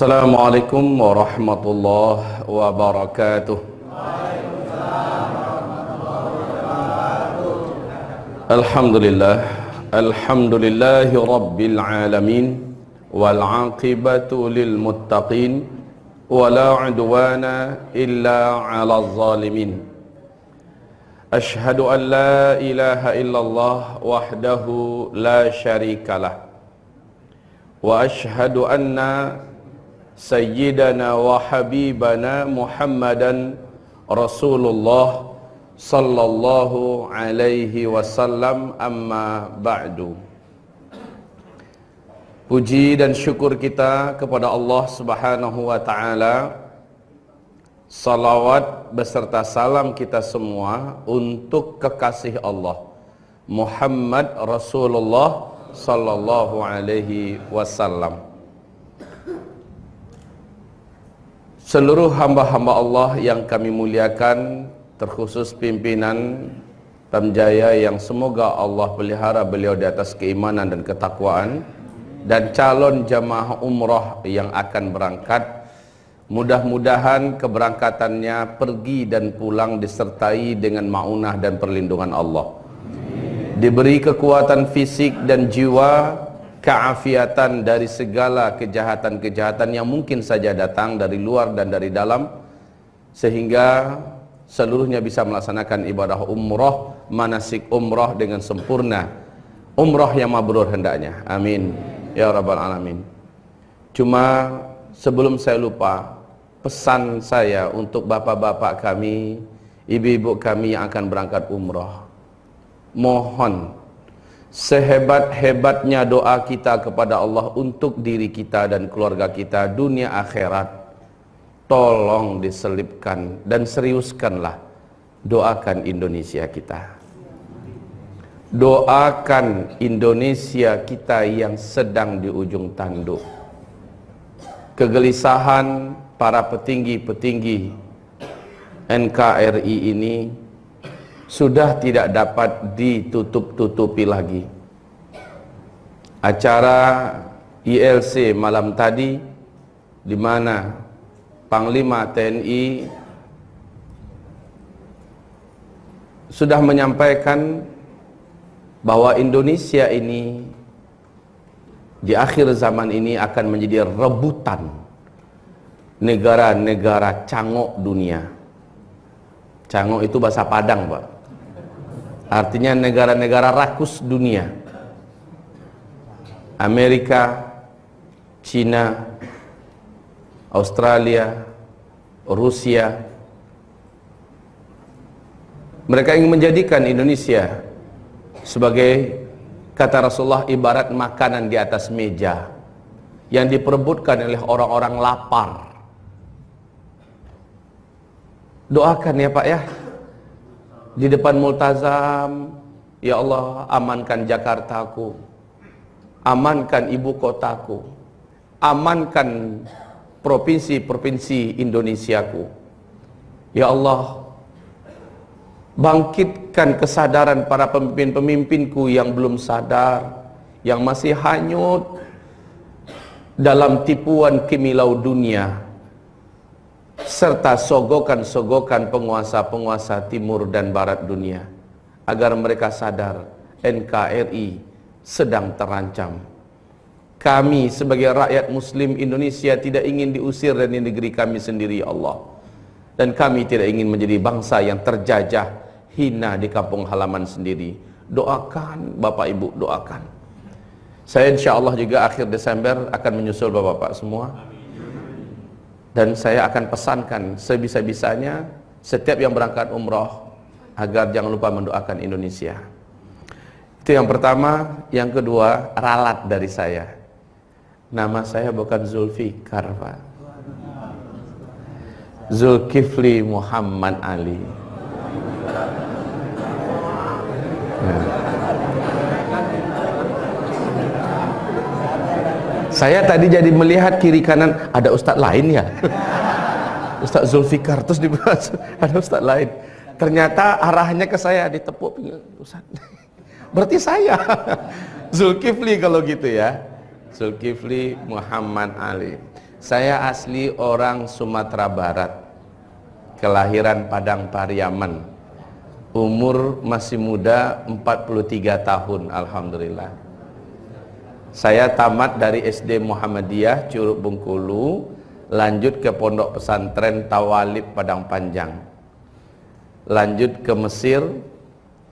Assalamualaikum warahmatullahi wabarakatuh. Alhamdulillah, alhamdulillahi rabbil alamin, wal aqibatu lil muttaqin, wala udwana illa 'alal zalimin. Ashhadu an la ilaha illallah wahdahu la syarikalah, wa ashhadu anna Sayyidana wa habibana Muhammadan Rasulullah sallallahu alaihi wasallam, amma ba'du. Puji dan syukur kita kepada Allah subhanahu wa ta'ala. Salawat beserta salam kita semua untuk kekasih Allah Muhammad Rasulullah sallallahu alaihi wasallam. Seluruh hamba-hamba Allah yang kami muliakan, terkhusus pimpinan Pamjaya yang semoga Allah pelihara beliau di atas keimanan dan ketakwaan, dan calon jamaah umrah yang akan berangkat, mudah-mudahan keberangkatannya pergi dan pulang disertai dengan maunah dan perlindungan Allah, diberi kekuatan fisik dan jiwa, keafiatan dari segala kejahatan-kejahatan yang mungkin saja datang dari luar dan dari dalam, sehingga seluruhnya bisa melaksanakan ibadah umrah, manasik umrah dengan sempurna, umrah yang mabrur hendaknya. Amin ya rabbal alamin. Cuma sebelum saya lupa, pesan saya untuk bapak-bapak kami, ibu-ibu kami yang akan berangkat umrah, mohon sehebat-hebatnya doa kita kepada Allah untuk diri kita dan keluarga kita dunia akhirat, tolong diselipkan dan seriuskanlah, doakan Indonesia kita, doakan Indonesia kita yang sedang di ujung tanduk. Kegelisahan para petinggi-petinggi NKRI ini sudah tidak dapat ditutup-tutupi lagi. Acara ILC malam tadi, di mana Panglima TNI sudah menyampaikan bahwa Indonesia ini di akhir zaman ini akan menjadi rebutan negara-negara cangok dunia. Cangok itu bahasa Padang, Pak. Artinya negara-negara rakus dunia. Amerika, Cina, Australia, Rusia. Mereka ingin menjadikan Indonesia sebagai, kata Rasulullah, ibarat makanan di atas meja yang diperebutkan oleh orang-orang lapar. Doakan ya Pak ya, di depan multazam, ya Allah amankan Jakartaku, amankan ibu kotaku, amankan provinsi-provinsi Indonesiaku. Ya Allah, bangkitkan kesadaran para pemimpin-pemimpinku yang belum sadar, yang masih hanyut dalam tipuan kimilau dunia, serta sogokan-sogokan penguasa-penguasa timur dan barat dunia, agar mereka sadar NKRI sedang terancam. Kami sebagai rakyat muslim Indonesia tidak ingin diusir dari negeri kami sendiri, ya Allah, dan kami tidak ingin menjadi bangsa yang terjajah, hina di kampung halaman sendiri. Doakan Bapak Ibu, doakan. Saya insya Allah juga akhir Desember akan menyusul Bapak-Bapak semua. Dan saya akan pesankan sebisa-bisanya setiap yang berangkat umrah agar jangan lupa mendoakan Indonesia. Itu yang pertama. Yang kedua, ralat dari saya. Nama saya bukan Zulfikar, Pak. Zulkifli Muhammad Ali. Saya tadi jadi melihat kiri kanan ada ustadz lain ya, Ustadz Zulfikar, terus dibahas ada ustadz lain. Ternyata arahnya ke saya, ditepuk ustadz. Berarti saya Zulkifli kalau gitu ya, Zulkifli Muhammad Ali. Saya asli orang Sumatera Barat, kelahiran Padang Pariaman. Umur masih muda, 43 tahun, alhamdulillah. Saya tamat dari SD Muhammadiyah Curug Bengkulu, lanjut ke Pondok Pesantren Tawalib Padang Panjang. Lanjut ke Mesir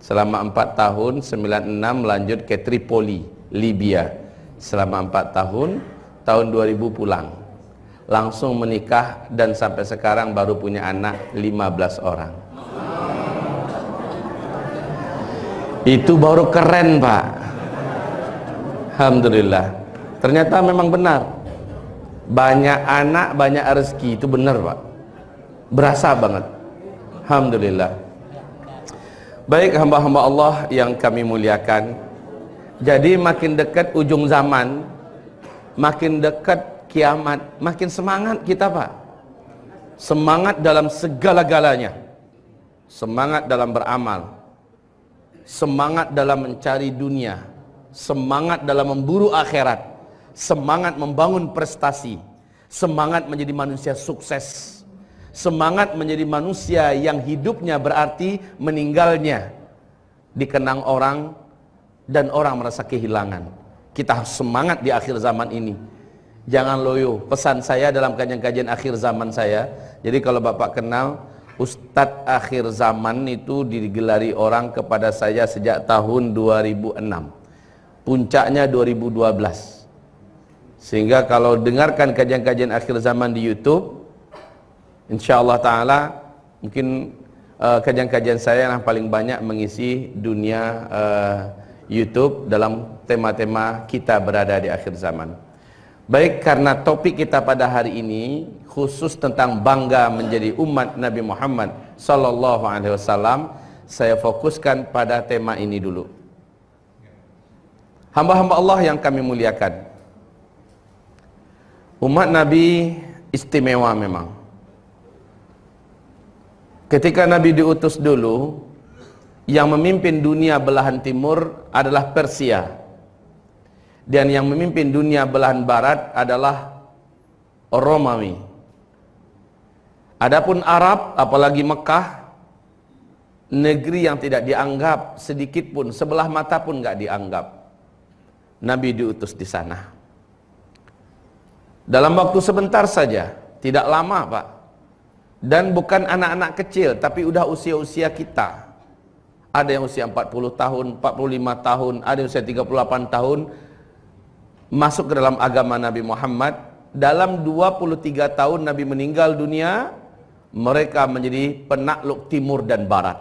selama 4 tahun, 96 lanjut ke Tripoli, Libya selama 4 tahun, tahun 2000 pulang. Langsung menikah dan sampai sekarang baru punya anak 15 orang. Itu baru keren, Pak. Alhamdulillah. Ternyata memang benar. Banyak anak, banyak rezeki, itu benar, Pak. Berasa banget. Alhamdulillah. Baik hamba-hamba Allah yang kami muliakan. Jadi makin dekat ujung zaman, makin dekat kiamat, makin semangat kita, Pak. Semangat dalam segala-galanya. Semangat dalam beramal. Semangat dalam mencari dunia. Semangat dalam memburu akhirat. Semangat membangun prestasi. Semangat menjadi manusia sukses. Semangat menjadi manusia yang hidupnya berarti meninggalnya dikenang orang dan orang merasa kehilangan. Kita harus semangat di akhir zaman ini. Jangan loyo. Pesan saya dalam kajian-kajian akhir zaman saya. Jadi kalau Bapak kenal Ustadz akhir zaman itu digelari orang kepada saya sejak tahun 2006. Puncaknya 2012. Sehingga kalau dengarkan kajian-kajian akhir zaman di YouTube, insyaallah ta'ala mungkin kajian-kajian saya yang paling banyak mengisi dunia YouTube dalam tema-tema kita berada di akhir zaman. Baik, karena topik kita pada hari ini khusus tentang bangga menjadi umat Nabi Muhammad sallallahu alaihi wasallam, saya fokuskan pada tema ini dulu. Hamba-hamba Allah yang kami muliakan, umat Nabi istimewa memang. Ketika Nabi diutus dulu, yang memimpin dunia belahan timur adalah Persia, dan yang memimpin dunia belahan barat adalah Romawi. Adapun Arab, apalagi Mekah, negeri yang tidak dianggap sedikit pun, sebelah mata pun nggak dianggap. Nabi diutus di sana. Dalam waktu sebentar saja, tidak lama, Pak. Dan bukan anak-anak kecil, tapi udah usia-usia kita. Ada yang usia 40 tahun, 45 tahun, ada yang usia 38 tahun, masuk ke dalam agama Nabi Muhammad. Dalam 23 tahun Nabi meninggal dunia, mereka menjadi penakluk timur dan barat.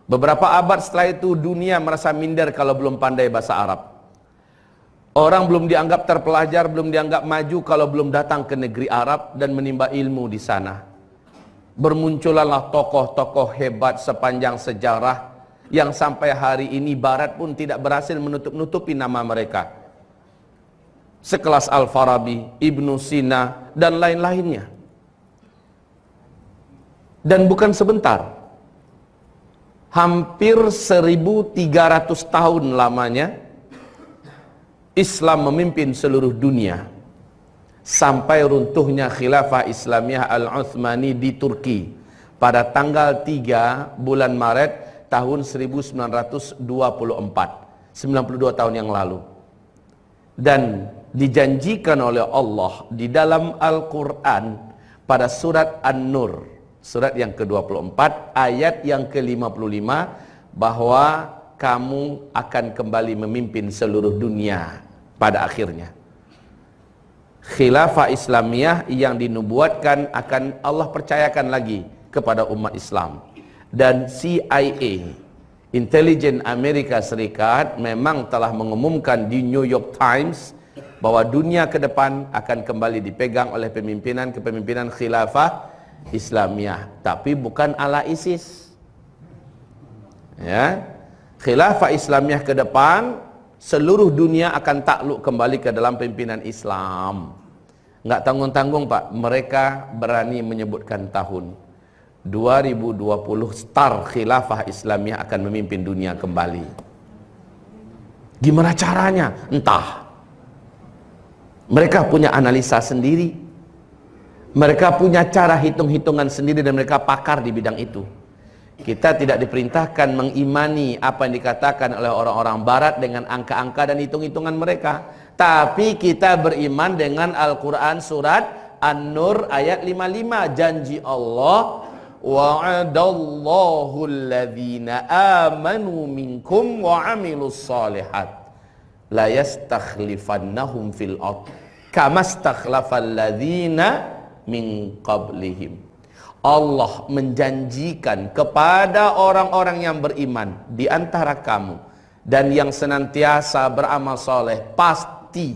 Beberapa abad setelah itu dunia merasa minder kalau belum pandai bahasa Arab. Orang belum dianggap terpelajar, belum dianggap maju kalau belum datang ke negeri Arab dan menimba ilmu di sana. Bermunculanlah tokoh-tokoh hebat sepanjang sejarah yang sampai hari ini Barat pun tidak berhasil menutup-nutupi nama mereka. Sekelas Al-Farabi, Ibnu Sina, dan lain-lainnya. Dan bukan sebentar. Hampir 1300 tahun lamanya Islam memimpin seluruh dunia sampai runtuhnya khilafah Islamiyah Al-Utsmani di Turki pada tanggal 3 bulan Maret tahun 1924, 92 tahun yang lalu. Dan dijanjikan oleh Allah di dalam Al-Quran pada surat An-Nur, surat yang ke-24 ayat yang ke-55, bahwa kamu akan kembali memimpin seluruh dunia pada akhirnya. Khilafah Islamiyah yang dinubuatkan akan Allah percayakan lagi kepada umat Islam. Dan CIA, intelijen Amerika Serikat, memang telah mengumumkan di New York Times bahwa dunia ke depan akan kembali dipegang oleh kepemimpinan Khilafah Islamiyah, tapi bukan ala ISIS. Ya, Khilafah Islamiyah ke depan seluruh dunia akan takluk kembali ke dalam pimpinan Islam. Nggak tanggung-tanggung, Pak, mereka berani menyebutkan tahun 2020 star Khilafah Islamiyah akan memimpin dunia kembali. Gimana caranya? Entah. Mereka punya analisa sendiri, mereka punya cara hitung-hitungan sendiri, dan mereka pakar di bidang itu. Kita tidak diperintahkan mengimani apa yang dikatakan oleh orang-orang barat dengan angka-angka dan hitung-hitungan mereka, tapi kita beriman dengan Al-Quran surat An-Nur ayat 55. Janji Allah, wa'adallahu alladhina amanu minkum wa amilus salihat la yastakhlifannahum fil ard kama stakhlafal ladzina min qablihim. Allah menjanjikan kepada orang-orang yang beriman di antara kamu dan yang senantiasa beramal soleh, pasti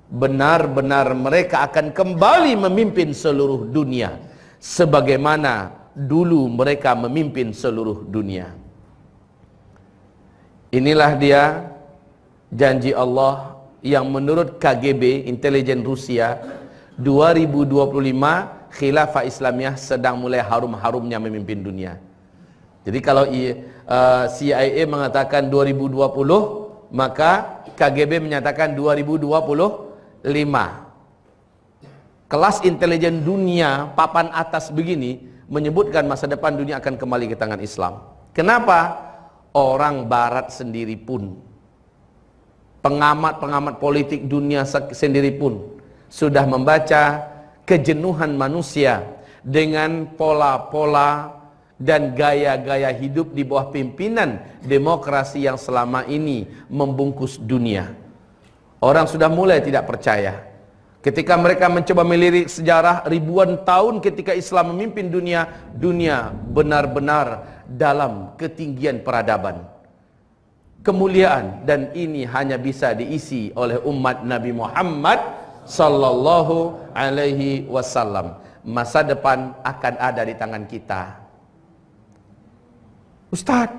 benar-benar mereka akan kembali memimpin seluruh dunia sebagaimana dulu mereka memimpin seluruh dunia. Inilah dia janji Allah yang menurut KGB, intelijen Rusia, 2025 khilafah Islamiyah sedang mulai harum-harumnya memimpin dunia. Jadi kalau CIA mengatakan 2020, maka KGB menyatakan 2025. Kelas intelijen dunia papan atas begini menyebutkan masa depan dunia akan kembali ke tangan Islam. Kenapa? Orang barat sendiri pun, pengamat-pengamat politik dunia sendiri pun sudah membaca kejenuhan manusia dengan pola-pola dan gaya-gaya hidup di bawah pimpinan demokrasi yang selama ini membungkus dunia. Orang sudah mulai tidak percaya. Ketika mereka mencoba melirik sejarah ribuan tahun ketika Islam memimpin dunia, dunia benar-benar dalam ketinggian peradaban, kemuliaan, dan ini hanya bisa diisi oleh umat Nabi Muhammad sallallahu alaihi wasallam. Masa depan akan ada di tangan kita. Ustaz,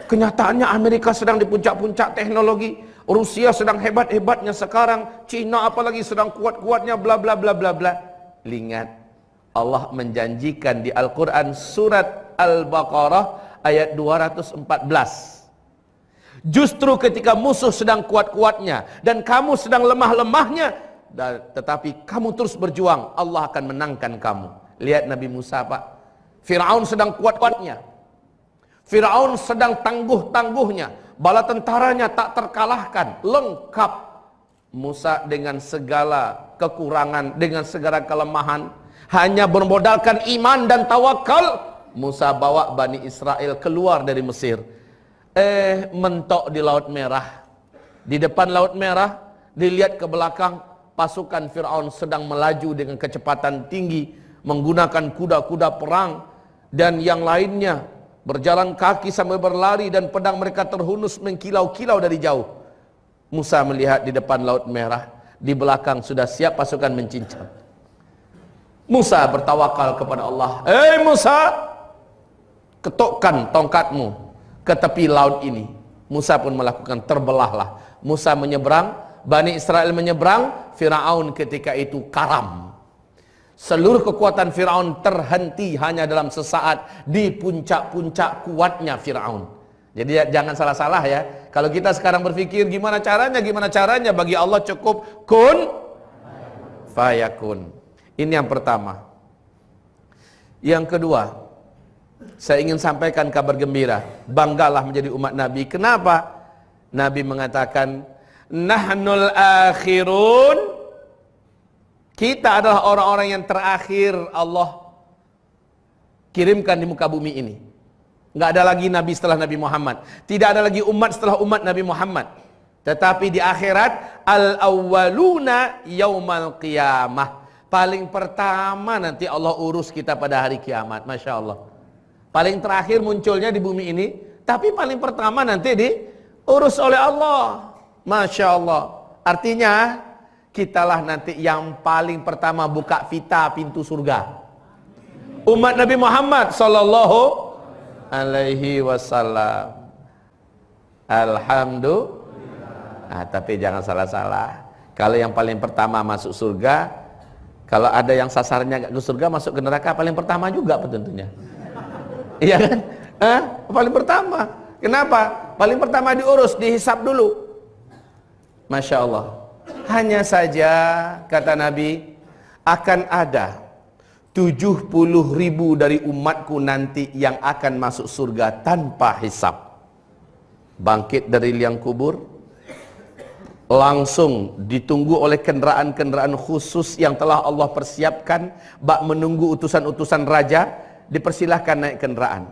kenyataannya Amerika sedang di puncak-puncak teknologi, Rusia sedang hebat-hebatnya sekarang, Cina apalagi sedang kuat-kuatnya, bla bla bla bla bla. Ingat, Allah menjanjikan di Al-Quran surat Al-Baqarah ayat 214. Justru ketika musuh sedang kuat-kuatnya dan kamu sedang lemah-lemahnya, tetapi kamu terus berjuang, Allah akan menangkan kamu. Lihat Nabi Musa, Pak. Firaun sedang kuat-kuatnya, Firaun sedang tangguh-tangguhnya, bala tentaranya tak terkalahkan, lengkap. Musa dengan segala kekurangan, dengan segala kelemahan, hanya bermodalkan iman dan tawakal, Musa bawa Bani Israel keluar dari Mesir. Mentok di Laut Merah. Di depan Laut Merah, dilihat ke belakang, pasukan Firaun sedang melaju dengan kecepatan tinggi, menggunakan kuda-kuda perang, dan yang lainnya berjalan kaki sambil berlari, dan pedang mereka terhunus mengkilau-kilau dari jauh. Musa melihat di depan Laut Merah, di belakang sudah siap pasukan mencincang. Musa bertawakal kepada Allah. Musa, ketukkan tongkatmu ke tepi laut ini. Musa pun melakukan, terbelahlah. Musa menyeberang, Bani Israel menyeberang, Firaun ketika itu karam. Seluruh kekuatan Firaun terhenti hanya dalam sesaat di puncak-puncak kuatnya Firaun. Jadi jangan salah-salah ya. Kalau kita sekarang berpikir gimana caranya, bagi Allah cukup kun fayakun. Ini yang pertama. Yang kedua, saya ingin sampaikan kabar gembira. Banggalah menjadi umat Nabi. Kenapa? Nabi mengatakan, nahnul akhirun, kita adalah orang-orang yang terakhir Allah kirimkan di muka bumi ini. Nggak ada lagi Nabi setelah Nabi Muhammad, tidak ada lagi umat setelah umat Nabi Muhammad. Tetapi di akhirat, al-awwaluna yaumal qiyamah, paling pertama nanti Allah urus kita pada hari kiamat. Masya Allah. Paling terakhir munculnya di bumi ini, tapi paling pertama nanti diurus oleh Allah. Masya Allah. Artinya kitalah nanti yang paling pertama buka pita pintu surga. Umat Nabi Muhammad sallallahu alaihi wasallam. Alhamdulillah. Tapi jangan salah-salah. Kalau yang paling pertama masuk surga, kalau ada yang sasarnya gak ke surga, masuk ke neraka paling pertama juga tentunya. Iya kan? Paling pertama. Kenapa? Paling pertama diurus, dihisap dulu. Masya Allah. Hanya saja, kata Nabi, akan ada 70.000 dari umatku nanti yang akan masuk surga tanpa hisab. Bangkit dari liang kubur, langsung ditunggu oleh kendaraan-kendaraan khusus yang telah Allah persiapkan, bak menunggu utusan-utusan raja, dipersilahkan naik kendaraan.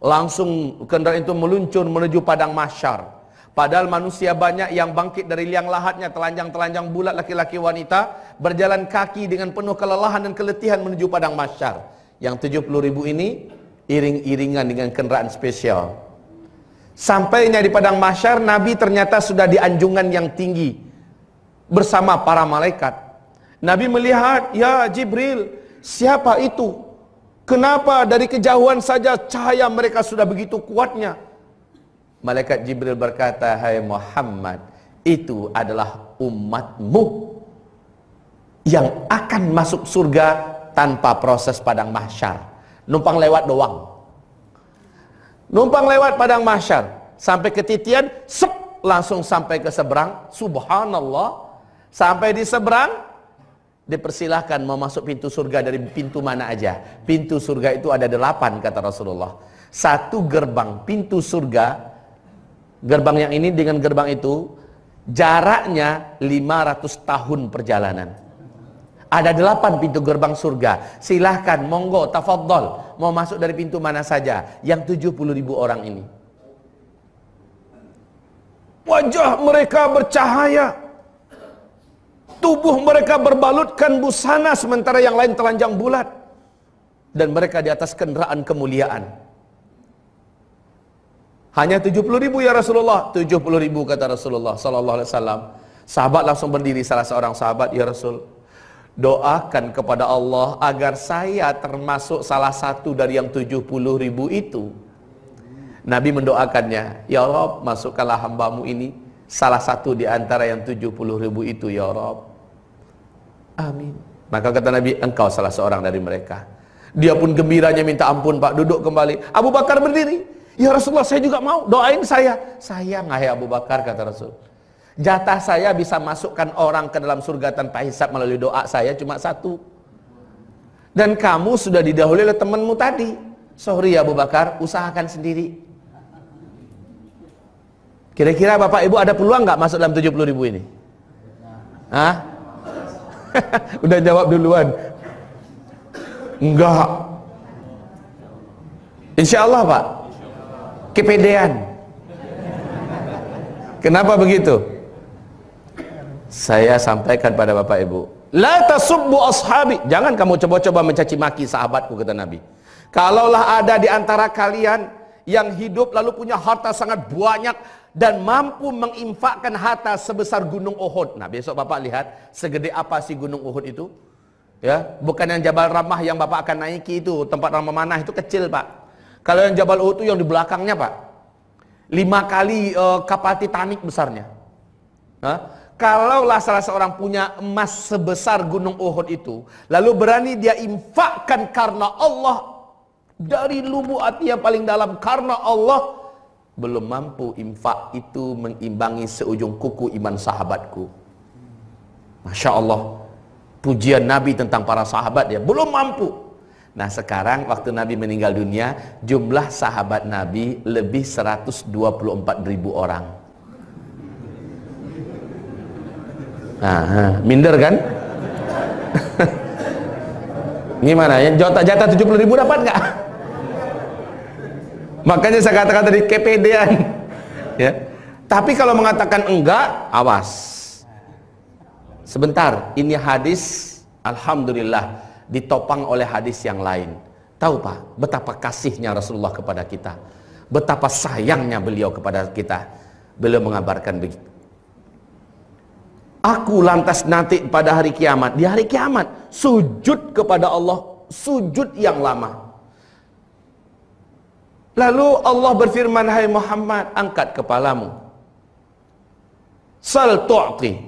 Langsung kendaraan itu meluncur menuju padang mahsyar. Padahal manusia banyak yang bangkit dari liang lahatnya, telanjang-telanjang bulat, laki-laki wanita, berjalan kaki dengan penuh kelelahan dan keletihan menuju padang mahsyar. Yang 70.000 ini iring-iringan dengan kendaraan spesial. Sampainya di padang mahsyar, Nabi ternyata sudah di anjungan yang tinggi bersama para malaikat. Nabi melihat, ya Jibril, siapa itu? Kenapa dari kejauhan saja cahaya mereka sudah begitu kuatnya? Malaikat Jibril berkata, hai Muhammad, itu adalah umatmu yang akan masuk surga tanpa proses padang mahsyar. Numpang lewat doang. Numpang lewat padang mahsyar, sampai ke titian, langsung sampai ke seberang. Subhanallah. Sampai di seberang, dipersilahkan mau masuk pintu surga dari pintu mana aja. Pintu surga itu ada 8, kata Rasulullah. Satu gerbang pintu surga, gerbang yang ini dengan gerbang itu jaraknya 500 tahun perjalanan. Ada 8 pintu gerbang surga. Silahkan, monggo, tafadhol, mau masuk dari pintu mana saja. Yang 70.000 orang ini, wajah mereka bercahaya, tubuh mereka berbalutkan busana, sementara yang lain telanjang bulat, dan mereka di atas kendaraan kemuliaan. Hanya 70.000 ya Rasulullah. 70.000 kata Rasulullah sallallahu alaihi wasallam. Sahabat langsung berdiri, salah seorang sahabat, ya Rasul, doakan kepada Allah agar saya termasuk salah satu dari yang 70.000 itu. Nabi mendoakannya, ya Rabb, masukkanlah hambamu ini salah satu di antara yang 70.000 itu, ya Rabb. Amin. Maka kata Nabi, engkau salah seorang dari mereka. Dia pun gembiranya minta ampun, Pak, duduk kembali. Abu Bakar berdiri, ya Rasulullah, saya juga mau, doain saya. Sayang, hai Abu Bakar, kata Rasul, jatah saya bisa masukkan orang ke dalam surga tanpa hisab melalui doa saya cuma 1. Dan kamu sudah didahului oleh temanmu tadi. Sorry ya Abu Bakar, usahakan sendiri. Kira-kira Bapak Ibu ada peluang nggak masuk dalam 70.000 ini? Hah? Udah jawab duluan. Enggak. Insya Allah Pak. Kepedean. Kenapa begitu? Saya sampaikan pada Bapak Ibu, la tasubbu ashabi, jangan kamu coba-coba mencaci maki sahabatku, kata Nabi. Kalaulah ada di antara kalian yang hidup lalu punya harta sangat banyak dan mampu menginfakkan harta sebesar gunung Uhud. Nah, besok Bapak lihat segede apa sih gunung Uhud itu. Ya, bukan yang Jabal Rahmah yang Bapak akan naiki itu, tempat ramah manah itu kecil, Pak. Kalau yang Jabal Uhud itu yang di belakangnya, Pak, 5 kali kapal Titanic besarnya. Kalaulah salah seorang punya emas sebesar gunung Uhud itu, lalu berani dia infakkan karena Allah, dari lubuk hati yang paling dalam karena Allah, belum mampu infak itu mengimbangi seujung kuku iman sahabatku. Masya Allah, pujian Nabi tentang para sahabat, ya belum mampu. Nah sekarang waktu Nabi meninggal dunia, jumlah sahabat Nabi lebih 124.000 orang. Nah, minder kan? Gimana ya, jatah 70.000 dapat nggak? Makanya saya katakan tadi kepedean, ya. Tapi kalau mengatakan enggak, awas. Sebentar, ini hadis, alhamdulillah, ditopang oleh hadis yang lain. Tahu Pak, betapa kasihnya Rasulullah kepada kita, betapa sayangnya beliau kepada kita. Beliau mengabarkan begitu. Aku lantas nanti pada hari kiamat, di hari kiamat, sujud kepada Allah, sujud yang lama. Lalu Allah berfirman, hai Muhammad, angkat kepalamu. Sal tu'ti.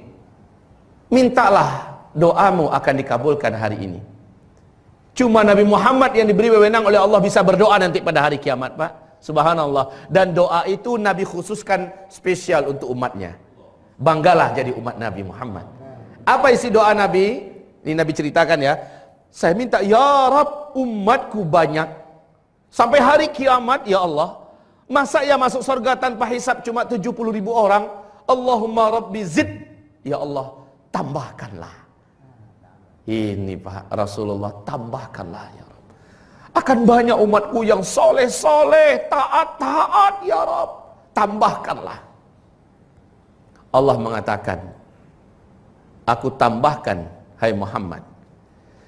Mintalah, doamu akan dikabulkan hari ini. Cuma Nabi Muhammad yang diberi wewenang oleh Allah bisa berdoa nanti pada hari kiamat, Pak. Subhanallah. Dan doa itu Nabi khususkan spesial untuk umatnya. Banggalah jadi umat Nabi Muhammad. Apa isi doa Nabi? Ini Nabi ceritakan ya. Saya minta, ya Rab, umatku banyak. Sampai hari kiamat, ya Allah. Masa ya masuk surga tanpa hisab cuma 70.000 orang? Allahumma Rabbi zid. Ya Allah, tambahkanlah. Ini Pak Rasulullah, tambahkanlah ya Rab. Akan banyak umatku yang soleh-soleh, taat-taat ya Rab. Tambahkanlah. Allah mengatakan, aku tambahkan, hai Muhammad,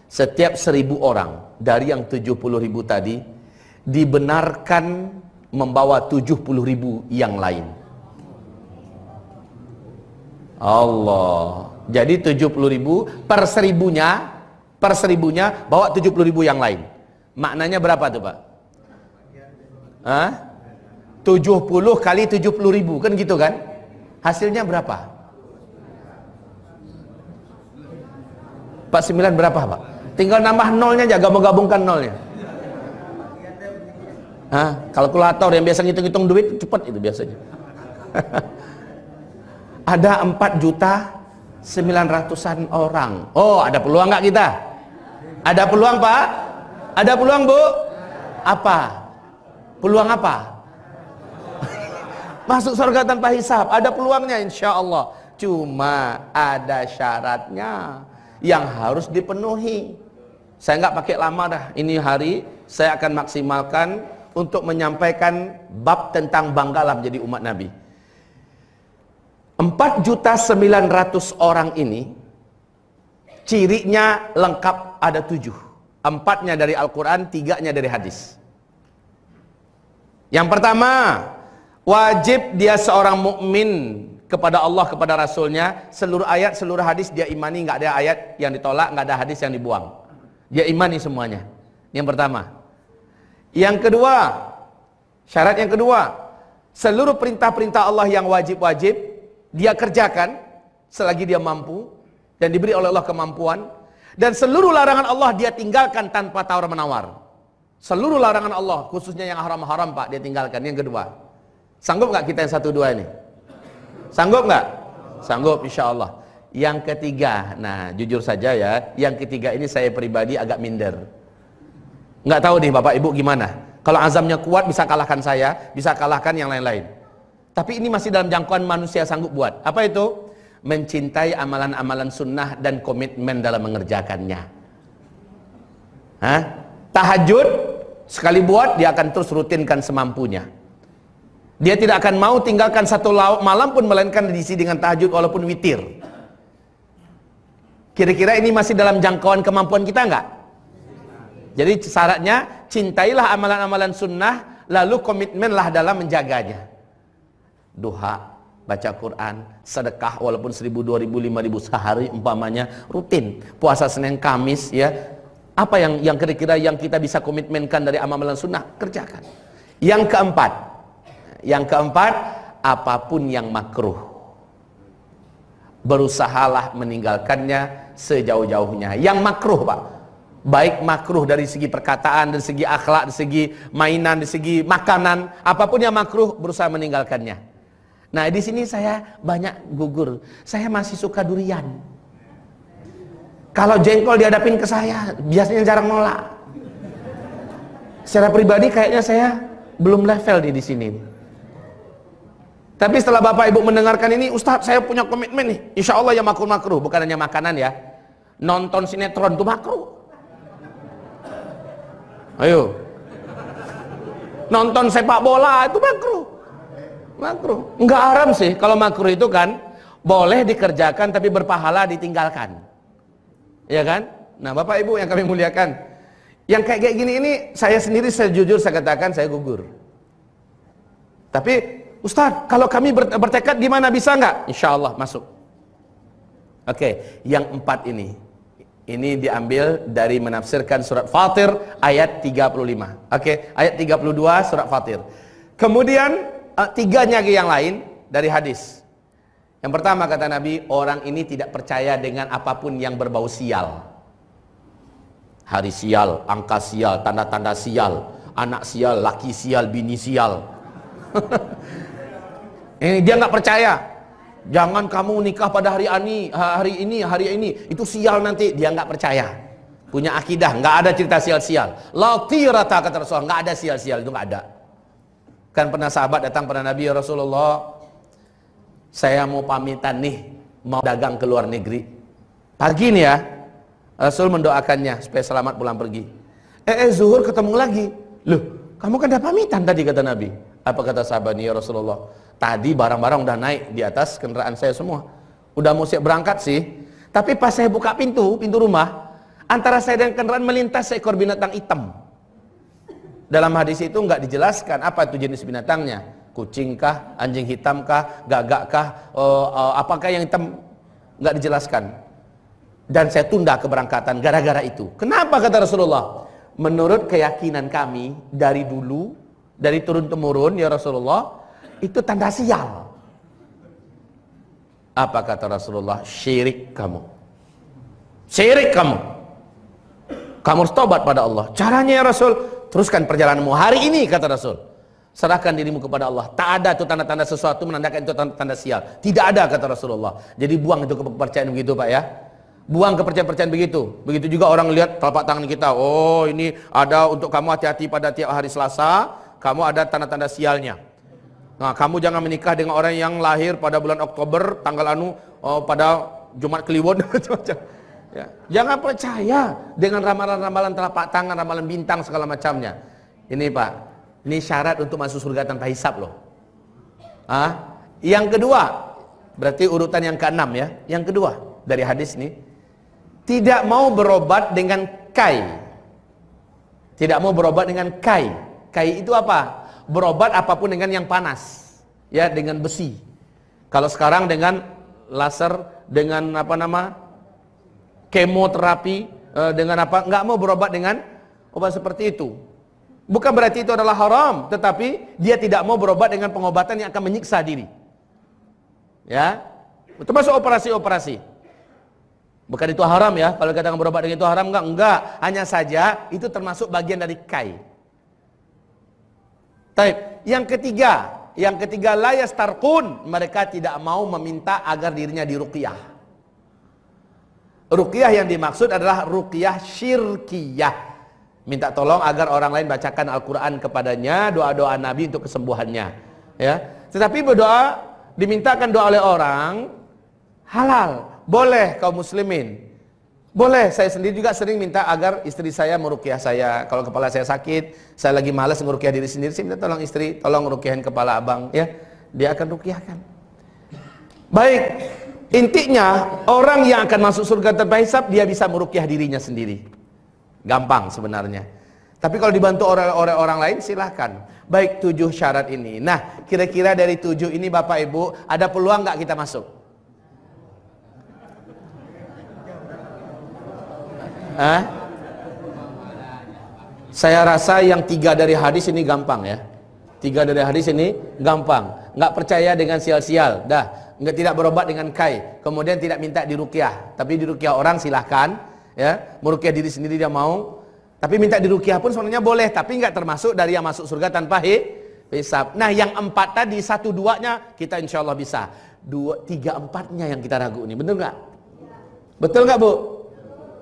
setiap 1.000 orang dari yang 70.000 tadi dibenarkan membawa 70.000 yang lain. Allah. Jadi 70.000 per 1.000-nya bawa 70.000 yang lain. Maknanya berapa tuh Pak? 70 kali 70.000 kan gitu kan? Hasilnya berapa? 49 berapa Pak? Tinggal nambah nolnya aja, gabung-gabungkan nolnya. Kalkulator yang biasa ngitung-ngitung duit cepat itu biasanya. Ada 4.900.000-an orang. Oh, ada peluang nggak kita? Ada peluang Pak? Ada peluang Bu? Apa? Peluang apa? Masuk surga tanpa hisab. Ada peluangnya insya Allah. Cuma ada syaratnya yang harus dipenuhi. Saya nggak pakai lama dah. Ini hari saya akan maksimalkan untuk menyampaikan bab tentang banggalah menjadi umat Nabi. 4.900.000 orang ini cirinya lengkap, ada 7. 4-nya dari Al-Quran, 3-nya dari hadis. Yang pertama, wajib dia seorang mukmin kepada Allah, kepada Rasulnya. Seluruh ayat, seluruh hadis dia imani. Nggak ada ayat yang ditolak, nggak ada hadis yang dibuang. Dia imani semuanya. Yang pertama. Yang kedua, syarat yang kedua, seluruh perintah-perintah Allah yang wajib-wajib dia kerjakan selagi dia mampu dan diberi oleh Allah kemampuan. Dan seluruh larangan Allah dia tinggalkan tanpa tawar-menawar. Seluruh larangan Allah, khususnya yang haram-haram Pak, dia tinggalkan. Yang kedua, sanggup nggak kita yang 1-2 ini? Sanggup nggak? Sanggup insya Allah. Yang ketiga, nah jujur saja ya, yang ketiga ini saya pribadi agak minder. Nggak tahu nih Bapak Ibu gimana. Kalau azamnya kuat bisa kalahkan saya, bisa kalahkan yang lain-lain. Tapi ini masih dalam jangkauan manusia sanggup buat. Apa itu? Mencintai amalan-amalan sunnah dan komitmen dalam mengerjakannya. Tahajud sekali buat dia akan terus rutinkan semampunya. Dia tidak akan mau tinggalkan satu malam pun, melainkan diisi dengan tahajud walaupun witir. Kira-kira ini masih dalam jangkauan kemampuan kita enggak? Jadi syaratnya cintailah amalan-amalan sunnah, lalu komitmenlah dalam menjaganya. Duha, baca Quran, sedekah walaupun 1.000, 2.000, 5.000 sehari umpamanya, rutin. Puasa Senin Kamis ya. Apa yang kira-kira yang kita bisa komitmenkan dari amalan sunnah, kerjakan. Yang keempat, apapun yang makruh, berusahalah meninggalkannya sejauh-jauhnya. Yang makruh Pak, baik makruh dari segi perkataan, dari segi akhlak, dari segi mainan, dari segi makanan, apapun yang makruh berusaha meninggalkannya. Nah di sini saya banyak gugur. Saya masih suka durian. Kalau jengkol dihadapin ke saya, biasanya jarang nolak. Secara pribadi kayaknya saya belum level di sini. Tapi setelah Bapak Ibu mendengarkan ini, Ustadz saya punya komitmen nih, insya Allah yang makruh-makruh, bukan hanya makanan ya. Nonton sinetron itu makruh. Ayo. Nonton sepak bola itu makruh. Makruh. Enggak haram sih. Kalau makruh itu kan boleh dikerjakan tapi berpahala ditinggalkan. Ya kan? Nah, Bapak Ibu yang kami muliakan, yang kayak gini ini saya sendiri, saya jujur saya katakan saya gugur. Tapi Ustadz, kalau kami bertekad gimana, bisa nggak? Insya Allah masuk. Oke, yang 4 ini diambil dari menafsirkan surat Fatir ayat 35. Oke, ayat 32 surat Fatir. Kemudian 3-nya yang lain dari hadis. Yang pertama kata Nabi, orang ini tidak percaya dengan apapun yang berbau sial. Hari sial, angka sial, tanda-tanda sial, anak sial, laki sial, bini sial. Ini dia nggak percaya. Jangan kamu nikah pada hari ini, itu sial nanti. Dia nggak percaya. Punya akidah, nggak ada cerita sial-sial. La tirata kata Rasulullah, nggak ada sial-sial, itu nggak ada. Kan pernah sahabat datang pada Nabi, ya Rasulullah, saya mau pamitan nih, mau dagang ke luar negeri. Pagi nih ya, Rasul mendoakannya supaya selamat pulang pergi. Zuhur ketemu lagi. Loh, kamu kan udah pamitan tadi, kata Nabi. Apa kata sahabat nih, ya Rasulullah? Tadi barang-barang udah naik di atas kendaraan saya semua. Udah mau siap berangkat sih. Tapi pas saya buka pintu rumah, antara saya dan kendaraan melintas seekor binatang hitam. Dalam hadis itu nggak dijelaskan apa itu jenis binatangnya. Kucing kah, anjing hitam kah, gagak kah, apakah yang hitam, nggak dijelaskan. Dan saya tunda keberangkatan gara-gara itu. Kenapa kata Rasulullah? Menurut keyakinan kami dari dulu, dari turun-temurun ya Rasulullah, itu tanda sial. Apa kata Rasulullah? Syirik kamu. Syirik kamu. Kamu harus tobat pada Allah. Caranya ya Rasul, teruskan perjalananmu hari ini, kata Rasul. Serahkan dirimu kepada Allah. Tak ada itu tanda-tanda sesuatu menandakan itu tanda sial. Tidak ada, kata Rasulullah. Jadi buang itu kepercayaan begitu, Pak ya. Buang kepercayaan begitu. Begitu juga orang lihat telapak tangan kita. Oh, ini ada untuk kamu, hati-hati pada tiap hari Selasa. Kamu ada tanda-tanda sialnya. Nah, kamu jangan menikah dengan orang yang lahir pada bulan Oktober, tanggal pada Jumat Kliwon, macam-macam. Ya. Jangan percaya dengan ramalan-ramalan telapak tangan, ramalan bintang segala macamnya. Ini Pak, ini syarat untuk masuk surga tanpa hisab loh. Yang kedua, berarti urutan yang keenam ya. Yang kedua dari hadis ini, tidak mau berobat dengan kai. Tidak mau berobat dengan kai. Kai itu apa? Berobat apapun dengan yang panas, ya, dengan besi. Kalau sekarang dengan laser, dengan kemoterapi, dengan apa? Nggak mau berobat dengan obat seperti itu. Bukan berarti itu adalah haram, tetapi dia tidak mau berobat dengan pengobatan yang akan menyiksa diri. Ya, termasuk operasi-operasi. Bukan itu haram ya? Kalau katakan berobat dengan itu haram enggak. Hanya saja itu termasuk bagian dari kai. Taib. Yang ketiga la yastarqun, mereka tidak mau meminta agar dirinya diruqyah. Ruqyah yang dimaksud adalah ruqyah syirkiyah. Minta tolong agar orang lain bacakan Al-Qur'an kepadanya, doa-doa Nabi untuk kesembuhannya, ya. Tetapi berdoa, dimintakan doa oleh orang halal, boleh kaum muslimin. Boleh, saya sendiri juga sering minta agar istri saya meruqyah saya. Kalau kepala saya sakit, saya lagi malas meruqyah diri sendiri, saya minta tolong istri, tolong ruqyahin kepala abang, ya. Dia akan ruqyahkan. Baik, intinya orang yang akan masuk surga tanpa hisab, dia bisa meruqyah dirinya sendiri. Gampang sebenarnya. Tapi kalau dibantu oleh orang lain, silahkan. Baik, 7 syarat ini. Nah, kira-kira dari 7 ini Bapak Ibu, ada peluang nggak kita masuk? Saya rasa yang 3 dari hadis ini gampang ya. 3 dari hadis ini gampang. Nggak percaya dengan sial-sial, dah. Tidak berobat dengan kai. Kemudian tidak minta diruqyah. Tapi diruqyah orang silahkan, ya. Meruqyah diri sendiri dia mau. Tapi minta diruqyah pun sebenarnya boleh. Tapi nggak termasuk dari yang masuk surga tanpa hisab. Nah, yang 4 tadi, 1-2-nya kita insya Allah bisa. 2-3-4-nya yang kita ragu nih, betul nggak? Betul nggak Bu?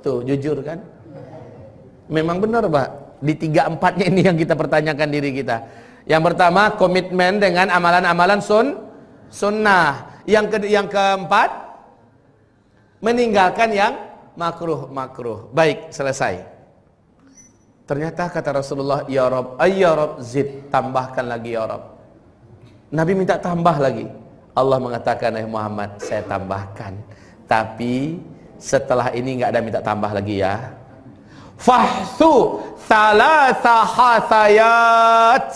Tuh, jujur kan? Memang benar Pak. Di 3-4-nya ini yang kita pertanyakan diri kita. Yang pertama, komitmen dengan amalan-amalan sunnah. Yang keempat, meninggalkan yang makruh. Baik, selesai. Ternyata kata Rasulullah, ya Rabb, ya Rabb, zid, tambahkan lagi ya Rabb. Nabi minta tambah lagi. Allah mengatakan, Muhammad, saya tambahkan. Tapi setelah ini nggak ada minta tambah lagi ya. Fahsu thalatha hasayat,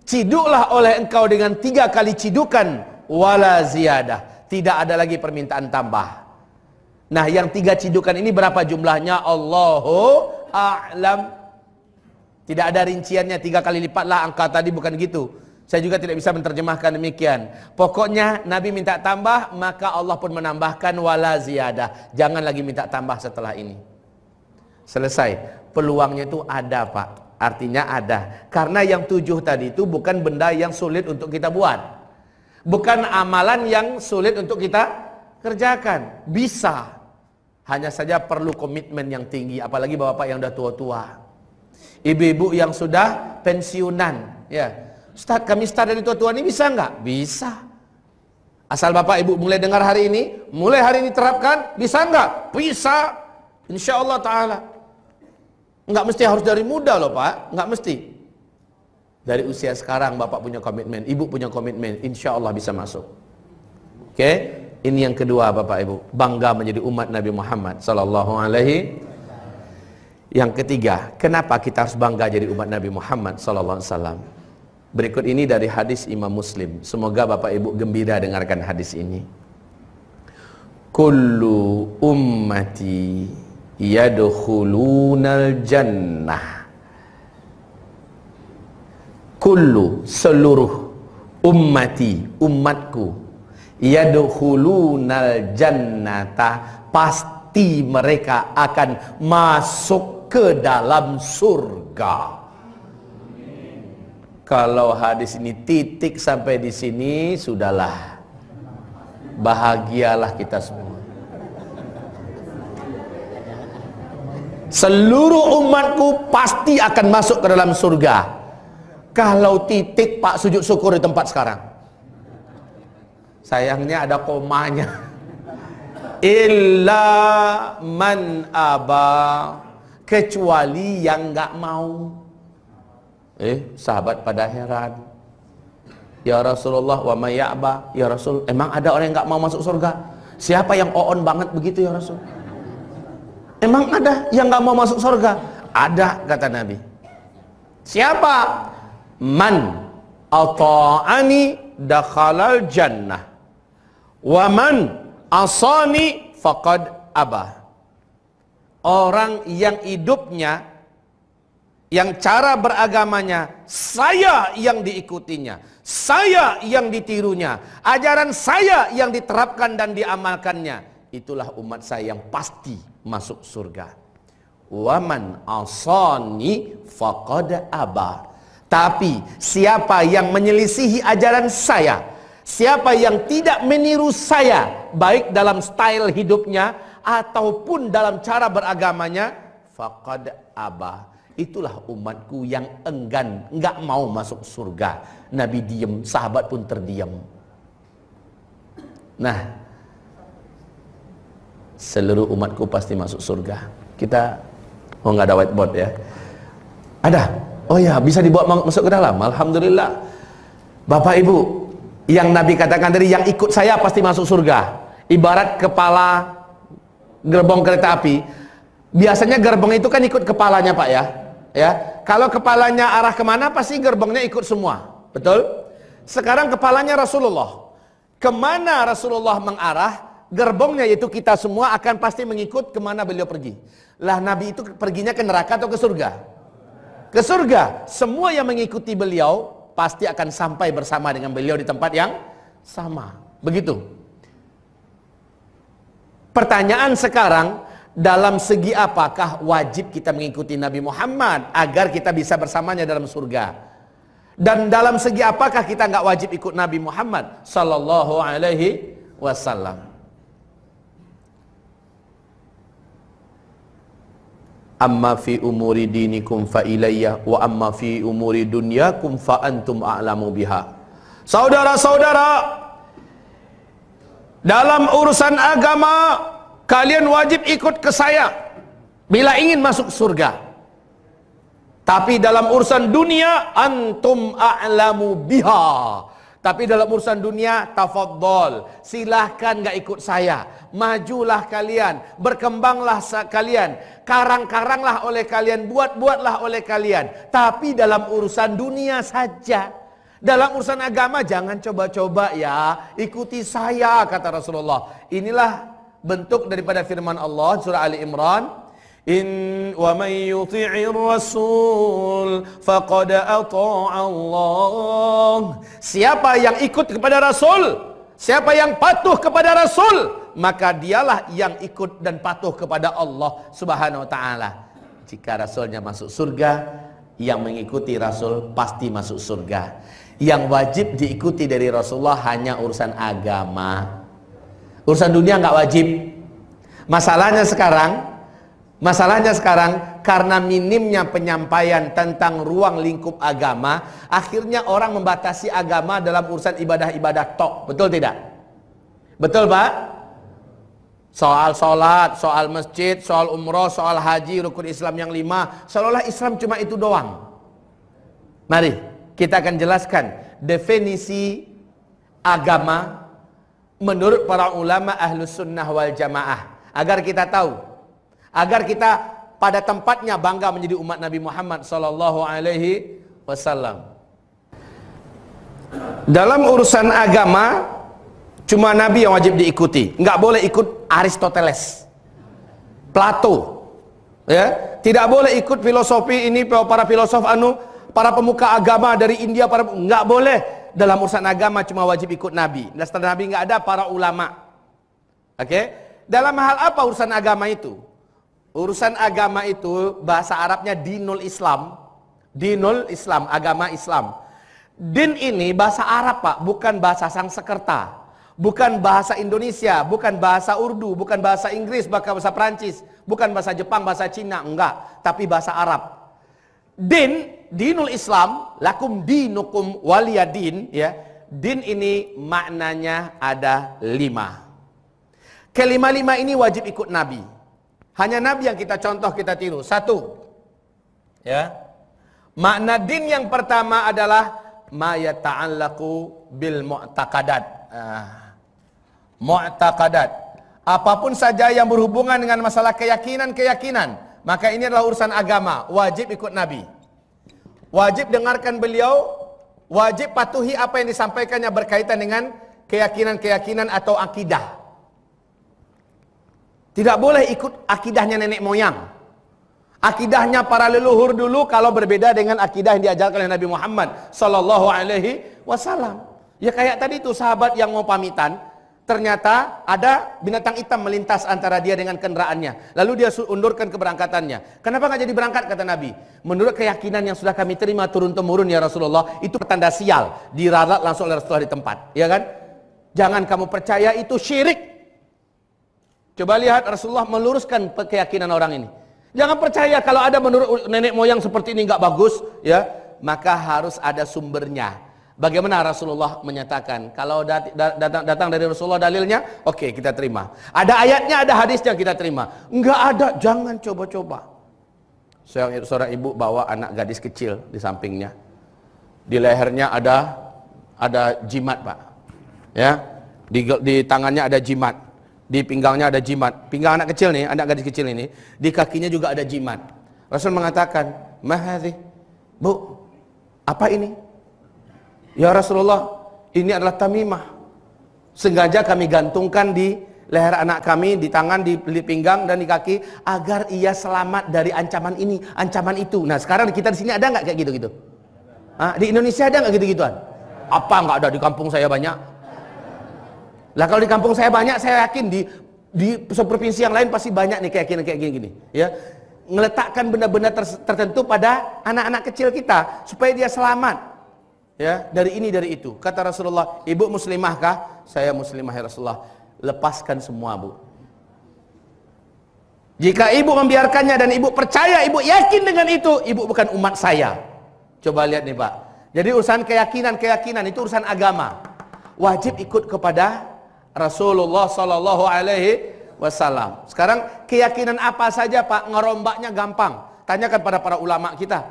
ciduklah oleh engkau dengan 3 kali cidukan, wala ziyadah, tidak ada lagi permintaan tambah. Nah, yang 3 cidukan ini berapa jumlahnya? Allahu a'lam. Tidak ada rinciannya, 3 kali lipatlah angka tadi, bukan gitu. Saya juga tidak bisa menerjemahkan demikian. Pokoknya Nabi minta tambah, maka Allah pun menambahkan wala ziyadah. Jangan lagi minta tambah setelah ini. Selesai. Peluangnya itu ada Pak. Artinya ada. Karena yang 7 tadi itu bukan benda yang sulit untuk kita buat. Bukan amalan yang sulit untuk kita kerjakan. Bisa. Hanya saja perlu komitmen yang tinggi. Apalagi bapak yang udah tua-tua, ibu-ibu yang sudah pensiunan. Ya, Ustaz, kami start dari tua-tua ini bisa nggak? Bisa. Asal bapak ibu mulai dengar hari ini, mulai hari ini terapkan, bisa nggak? Bisa. Insya Allah Ta'ala. Nggak mesti harus dari muda loh Pak. Nggak mesti. Dari usia sekarang bapak punya komitmen, ibu punya komitmen, insya Allah bisa masuk. Oke, ini yang kedua bapak ibu, bangga menjadi umat Nabi Muhammad Sallallahu Alaihi. Yang ketiga, kenapa kita harus bangga jadi umat Nabi Muhammad Sallallahu Alaihi Wasallam? Berikut ini dari hadis Imam Muslim. Semoga bapak ibu gembira dengarkan hadis ini. Kullu ummati yadkhulunal jannah. Kullu, seluruh, ummati, umatku, yadkhulunal jannata, pasti mereka akan masuk ke dalam surga. Kalau hadis ini titik sampai di sini, sudahlah, bahagialah kita semua. Seluruh umatku pasti akan masuk ke dalam surga. Kalau titik, Pak, sujud syukur di tempat sekarang. Sayangnya ada komanya. Illa man aba, kecuali yang nggak mau. Sahabat pada heran. Ya Rasulullah, wa may ya'ba, ya Rasul, emang ada orang yang nggak mau masuk surga? Siapa yang oon banget begitu ya Rasul? Emang ada yang nggak mau masuk surga? Ada, kata Nabi. Siapa? Man ata'ani dakhalal jannah wa man asani faqad aba. Orang yang hidupnya, yang cara beragamanya saya yang diikutinya, saya yang ditirunya, ajaran saya yang diterapkan dan diamalkannya, itulah umat saya yang pasti masuk surga. Wa man asani faqad aba. Tapi siapa yang menyelisihi ajaran saya, siapa yang tidak meniru saya, baik dalam style hidupnya ataupun dalam cara beragamanya, faqad aba. Itulah umatku yang enggan, enggak mau masuk surga. Nabi diam, sahabat pun terdiam. Nah, seluruh umatku pasti masuk surga. Kita nggak ada whiteboard ya? Ada. Oh ya, bisa dibawa masuk ke dalam. Alhamdulillah. Bapak Ibu, yang Nabi katakan tadi, yang ikut saya pasti masuk surga. Ibarat kepala gerbong kereta api. Biasanya gerbong itu kan ikut kepalanya Pak ya. Ya, kalau kepalanya arah kemana, pasti gerbongnya ikut semua. Betul? Sekarang kepalanya Rasulullah. Kemana Rasulullah mengarah, gerbongnya yaitu kita semua akan pasti mengikut kemana beliau pergi. Lah Nabi itu perginya ke neraka atau ke surga? Ke surga. Semua yang mengikuti beliau pasti akan sampai bersama dengan beliau di tempat yang sama. Begitu. Pertanyaan sekarang, dalam segi apakah wajib kita mengikuti Nabi Muhammad agar kita bisa bersamanya dalam surga? Dan dalam segi apakah kita nggak wajib ikut Nabi Muhammad Sallallahu Alaihi Wasallam? Amma fi umuri dinikum fa ilayya wa amma fi umuri dunyakum fa antum a'lamu biha. Saudara-saudara, dalam urusan agama kalian wajib ikut ke saya bila ingin masuk surga. Tapi dalam urusan dunia antum a'lamu biha. Tapi dalam urusan dunia, tafadhol, silahkan gak ikut saya. Majulah kalian, berkembanglah kalian, karang-karanglah oleh kalian, buat-buatlah oleh kalian. Tapi dalam urusan dunia saja. Dalam urusan agama jangan coba-coba ya, ikuti saya, kata Rasulullah. Inilah bentuk daripada firman Allah surah Ali Imran. Wa may yuti'ir rasul faqad ata'a Allah. Siapa yang ikut kepada Rasul, siapa yang patuh kepada Rasul, maka dialah yang ikut dan patuh kepada Allah Subhanahu wa taala. Jika Rasulnya masuk surga, yang mengikuti Rasul pasti masuk surga. Yang wajib diikuti dari Rasulullah hanya urusan agama. Urusan dunia nggak wajib. Masalahnya sekarang karena minimnya penyampaian tentang ruang lingkup agama, akhirnya orang membatasi agama dalam urusan ibadah-ibadah tok. Betul tidak? Betul Pak? Soal sholat, soal masjid, soal umroh, soal haji, rukun Islam yang 5, seolah-olah Islam cuma itu doang. Mari kita akan jelaskan definisi agama menurut para ulama ahlus sunnah wal jamaah, agar kita tahu, agar kita pada tempatnya bangga menjadi umat Nabi Muhammad sallallahu alaihi wasallam. Dalam urusan agama cuma Nabi yang wajib diikuti, nggak boleh ikut Aristoteles, Plato, ya, tidak boleh ikut filosofi ini para filosof para pemuka agama dari India, nggak boleh. Dalam urusan agama cuma wajib ikut Nabi. Dan setelah Nabi nggak ada para ulama. Oke? Dalam hal apa urusan agama itu? Urusan agama itu bahasa Arabnya dinul Islam, agama Islam. Din ini bahasa Arab Pak, bukan bahasa Sanskerta. Bukan bahasa Indonesia, bukan bahasa Urdu, bukan bahasa Inggris, bukan bahasa Perancis, bukan bahasa Jepang, bahasa Cina, enggak, tapi bahasa Arab. Dinul Islam, lakum dinukum waliyadin, ya. Din ini maknanya ada 5. Kelima-lima ini wajib ikut Nabi. Hanya Nabi yang kita contoh, kita tiru. 1. Ya. Makna din yang pertama adalah ma yata'allaqu bil mu'taqadat. Mu'taqadat, apapun saja yang berhubungan dengan masalah keyakinan, maka ini adalah urusan agama, wajib ikut Nabi, wajib dengarkan beliau, wajib patuhi apa yang disampaikannya berkaitan dengan keyakinan atau akidah. Tidak boleh ikut akidahnya nenek moyang, akidahnya para leluhur dulu kalau berbeda dengan akidah yang diajarkan oleh Nabi Muhammad sallallahu alaihi wasallam. Ya kayak tadi tuh sahabat yang mau pamitan, ternyata ada binatang hitam melintas antara dia dengan kendaraannya. Lalu dia undurkan keberangkatannya. Kenapa nggak jadi berangkat, kata Nabi? Menurut keyakinan yang sudah kami terima turun-temurun ya Rasulullah, itu petanda sial, diralat langsung oleh Rasulullah di tempat, ya kan? Jangan kamu percaya, itu syirik. Coba lihat Rasulullah meluruskan keyakinan orang ini. Jangan percaya kalau ada menurut nenek moyang seperti ini nggak bagus, ya, maka harus ada sumbernya. Bagaimana Rasulullah menyatakan? Kalau datang dari Rasulullah dalilnya, oke, kita terima. Ada ayatnya, ada hadisnya, kita terima. Enggak ada, jangan coba-coba. Seorang ibu bawa anak gadis kecil di sampingnya. Di lehernya ada jimat, Pak. Ya, di tangannya ada jimat, di pinggangnya ada jimat. Pinggang anak kecil nih, anak gadis kecil ini, di kakinya juga ada jimat. Rasul mengatakan, "Mahadhi, Bu, apa ini?" "Ya Rasulullah, ini adalah tamimah. Sengaja kami gantungkan di leher anak kami, di tangan, di pinggang dan di kaki, agar ia selamat dari ancaman ini, ancaman itu." Nah, sekarang kita di sini ada nggak kayak gitu-gitu? Di Indonesia ada nggak gitu-gituan? Apa nggak ada? Di kampung saya banyak. Lah kalau di kampung saya banyak, saya yakin di provinsi yang lain pasti banyak nih keyakinan kayak gini-gini. Ya, ngeletakkan benda-benda tertentu pada anak-anak kecil kita supaya dia selamat. Ya, dari ini dari itu. Kata Rasulullah, "Ibu muslimah kah?" "Saya muslimah ya Rasulullah." "Lepaskan semua, Bu. Jika ibu membiarkannya dan ibu percaya, ibu yakin dengan itu, ibu bukan umat saya." Coba lihat nih Pak. Jadi urusan keyakinan itu urusan agama. Wajib ikut kepada Rasulullah sallallahu alaihi wasallam. Sekarang keyakinan apa saja Pak? Ngerombaknya gampang. Tanyakan pada para ulama kita.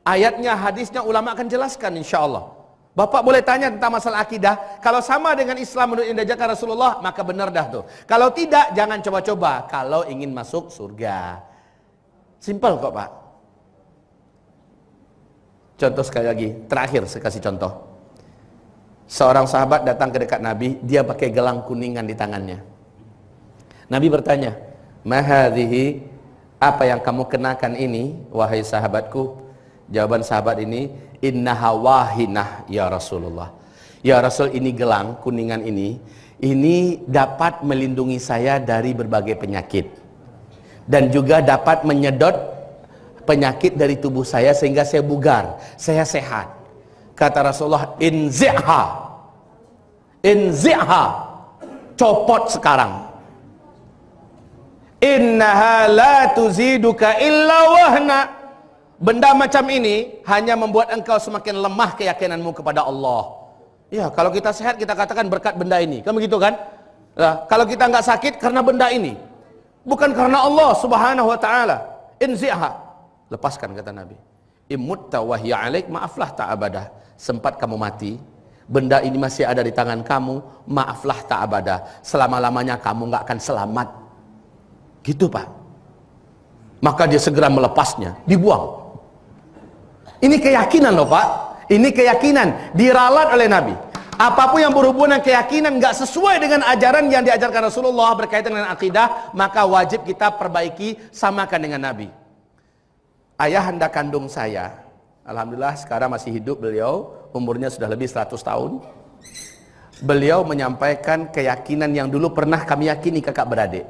Ayatnya, hadisnya ulama akan jelaskan insya Allah. Bapak boleh tanya tentang masalah akidah. Kalau sama dengan Islam menurut yang diajarkan Rasulullah, maka benar dah tuh. Kalau tidak, jangan coba-coba. Kalau ingin masuk surga. Simple kok Pak. Contoh sekali lagi, terakhir saya kasih contoh. Seorang sahabat datang ke dekat Nabi, dia pakai gelang kuningan di tangannya. Nabi bertanya, "Mahadhihi, apa yang kamu kenakan ini, wahai sahabatku?" Jawaban sahabat ini, "Innaha wahinah ya Rasulullah." "Ya Rasul, ini gelang kuningan ini dapat melindungi saya dari berbagai penyakit. Dan juga dapat menyedot penyakit dari tubuh saya sehingga saya bugar, saya sehat. Kata Rasulullah, inzi'ha, inzi'ha, copot sekarang. Innaha la tuziduka illa wahna. Benda macam ini hanya membuat engkau semakin lemah keyakinanmu kepada Allah. Ya, kalau kita sehat kita katakan berkat benda ini, kan begitu kan? Nah, kalau kita nggak sakit karena benda ini, bukan karena Allah Subhanahu wa taala. Inzi'ha, lepaskan kata Nabi. Imutta wa hiya 'alaik ma'aflah ta'abadah. Sempat kamu mati, benda ini masih ada di tangan kamu, maaflah ta'abadah. Selama-lamanya kamu nggak akan selamat. Gitu, Pak. Maka dia segera melepasnya, dibuang. Ini keyakinan loh, Pak. Ini keyakinan diralat oleh Nabi. Apapun yang berhubungan keyakinan nggak sesuai dengan ajaran yang diajarkan Rasulullah berkaitan dengan akidah, maka wajib kita perbaiki, samakan dengan Nabi. Ayahanda kandung saya, alhamdulillah sekarang masih hidup beliau, umurnya sudah lebih 100 tahun. Beliau menyampaikan keyakinan yang dulu pernah kami yakini kakak beradik.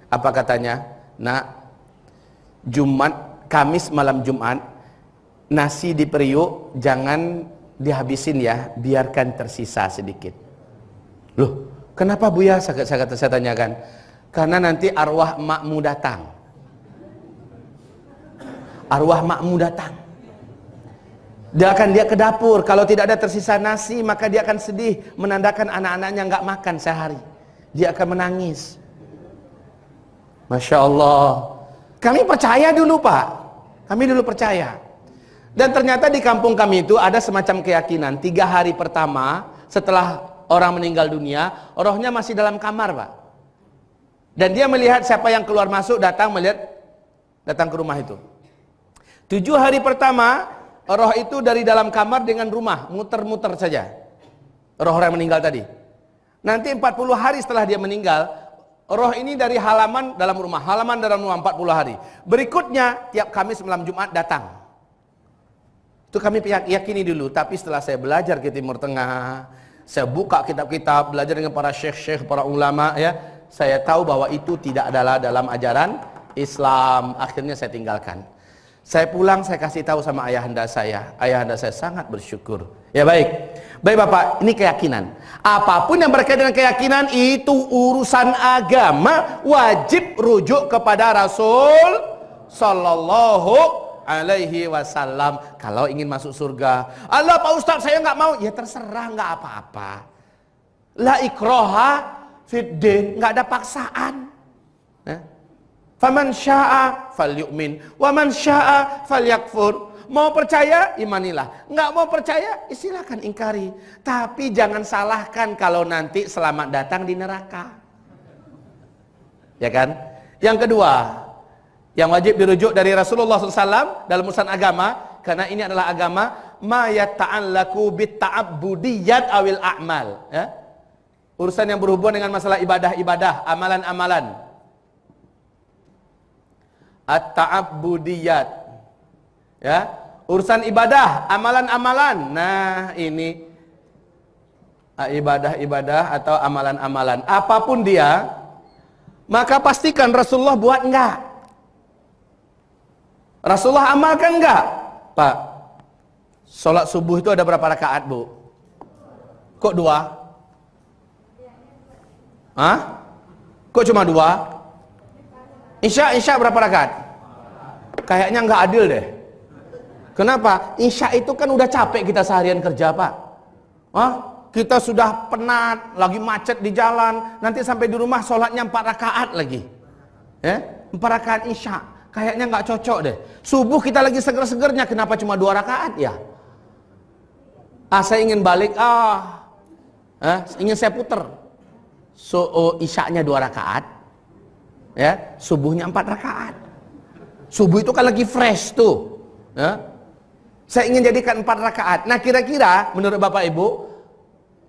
Apa katanya? Nak, Jumat, Kamis malam Jumat, nasi di periuk jangan dihabisin ya, biarkan tersisa sedikit. Loh, kenapa Buya? Saya tanyakan. Karena nanti arwah makmu datang. Arwah makmu datang. Dia ke dapur. Kalau tidak ada tersisa nasi, maka dia akan sedih, menandakan anak-anaknya nggak makan sehari. Dia akan menangis. Masya Allah. Kami percaya dulu, Pak. Kami dulu percaya. Dan ternyata di kampung kami itu ada semacam keyakinan 3 hari pertama setelah orang meninggal dunia, rohnya masih dalam kamar, Pak. Dan dia melihat siapa yang keluar masuk, datang ke rumah itu. 7 hari pertama, roh itu dari dalam kamar dengan rumah, muter-muter saja. Roh orang yang meninggal tadi. Nanti 40 hari setelah dia meninggal, roh ini dari halaman dalam rumah 40 hari. Berikutnya, tiap Kamis malam Jumat datang. Itu kami yakini dulu, tapi setelah saya belajar ke Timur Tengah, saya buka kitab-kitab, belajar dengan para syekh-syekh, para ulama, ya, saya tahu bahwa itu tidak adalah dalam ajaran Islam. Akhirnya saya tinggalkan. Saya pulang, saya kasih tahu sama ayahanda saya. Ayahanda saya sangat bersyukur. Ya baik. Baik Bapak, ini keyakinan. Apapun yang berkaitan dengan keyakinan itu urusan agama, wajib rujuk kepada Rasul sallallahu alaihi wasallam. Kalau ingin masuk surga, Allah Pak Ustaz saya nggak mau, ya terserah, nggak apa-apa. La ikraha fid din, nggak ada paksaan. Faman syaa falyu'min wa man syaa falyakfur. Mau percaya, imanilah. Nggak mau percaya, silakan ingkari. Tapi jangan salahkan kalau nanti selamat datang di neraka. Ya kan? Yang kedua, yang wajib dirujuk dari Rasulullah SAW dalam urusan agama, karena ini adalah agama, ma yata'allaku bitta'abbudiyat awil a'mal. Ya? Urusan yang berhubungan dengan masalah ibadah-ibadah, amalan-amalan. At-ta'abbudiyat, ya, urusan ibadah, amalan-amalan. Nah ini ibadah-ibadah atau amalan-amalan, apapun dia, maka pastikan Rasulullah buat enggak, Rasulullah amalkan enggak. Pak, sholat subuh itu ada berapa rakaat, Bu? Kok 2? Hah? Kok cuma 2? Isya berapa rakaat? Kayaknya nggak adil deh. Kenapa? Isya itu kan udah capek kita seharian kerja, Pak. Kita sudah penat, lagi macet di jalan, nanti sampai di rumah sholatnya 4 rakaat lagi. 4 rakaat isya. Kayaknya nggak cocok deh. Subuh kita lagi seger-segernya, kenapa cuma 2 rakaat ya? Saya ingin balik, ingin saya puter. Isyanya 2 rakaat. Ya, subuhnya 4 rakaat. Subuh itu kan lagi fresh tuh. Ya. Saya ingin jadikan 4 rakaat. Nah kira-kira menurut Bapak Ibu,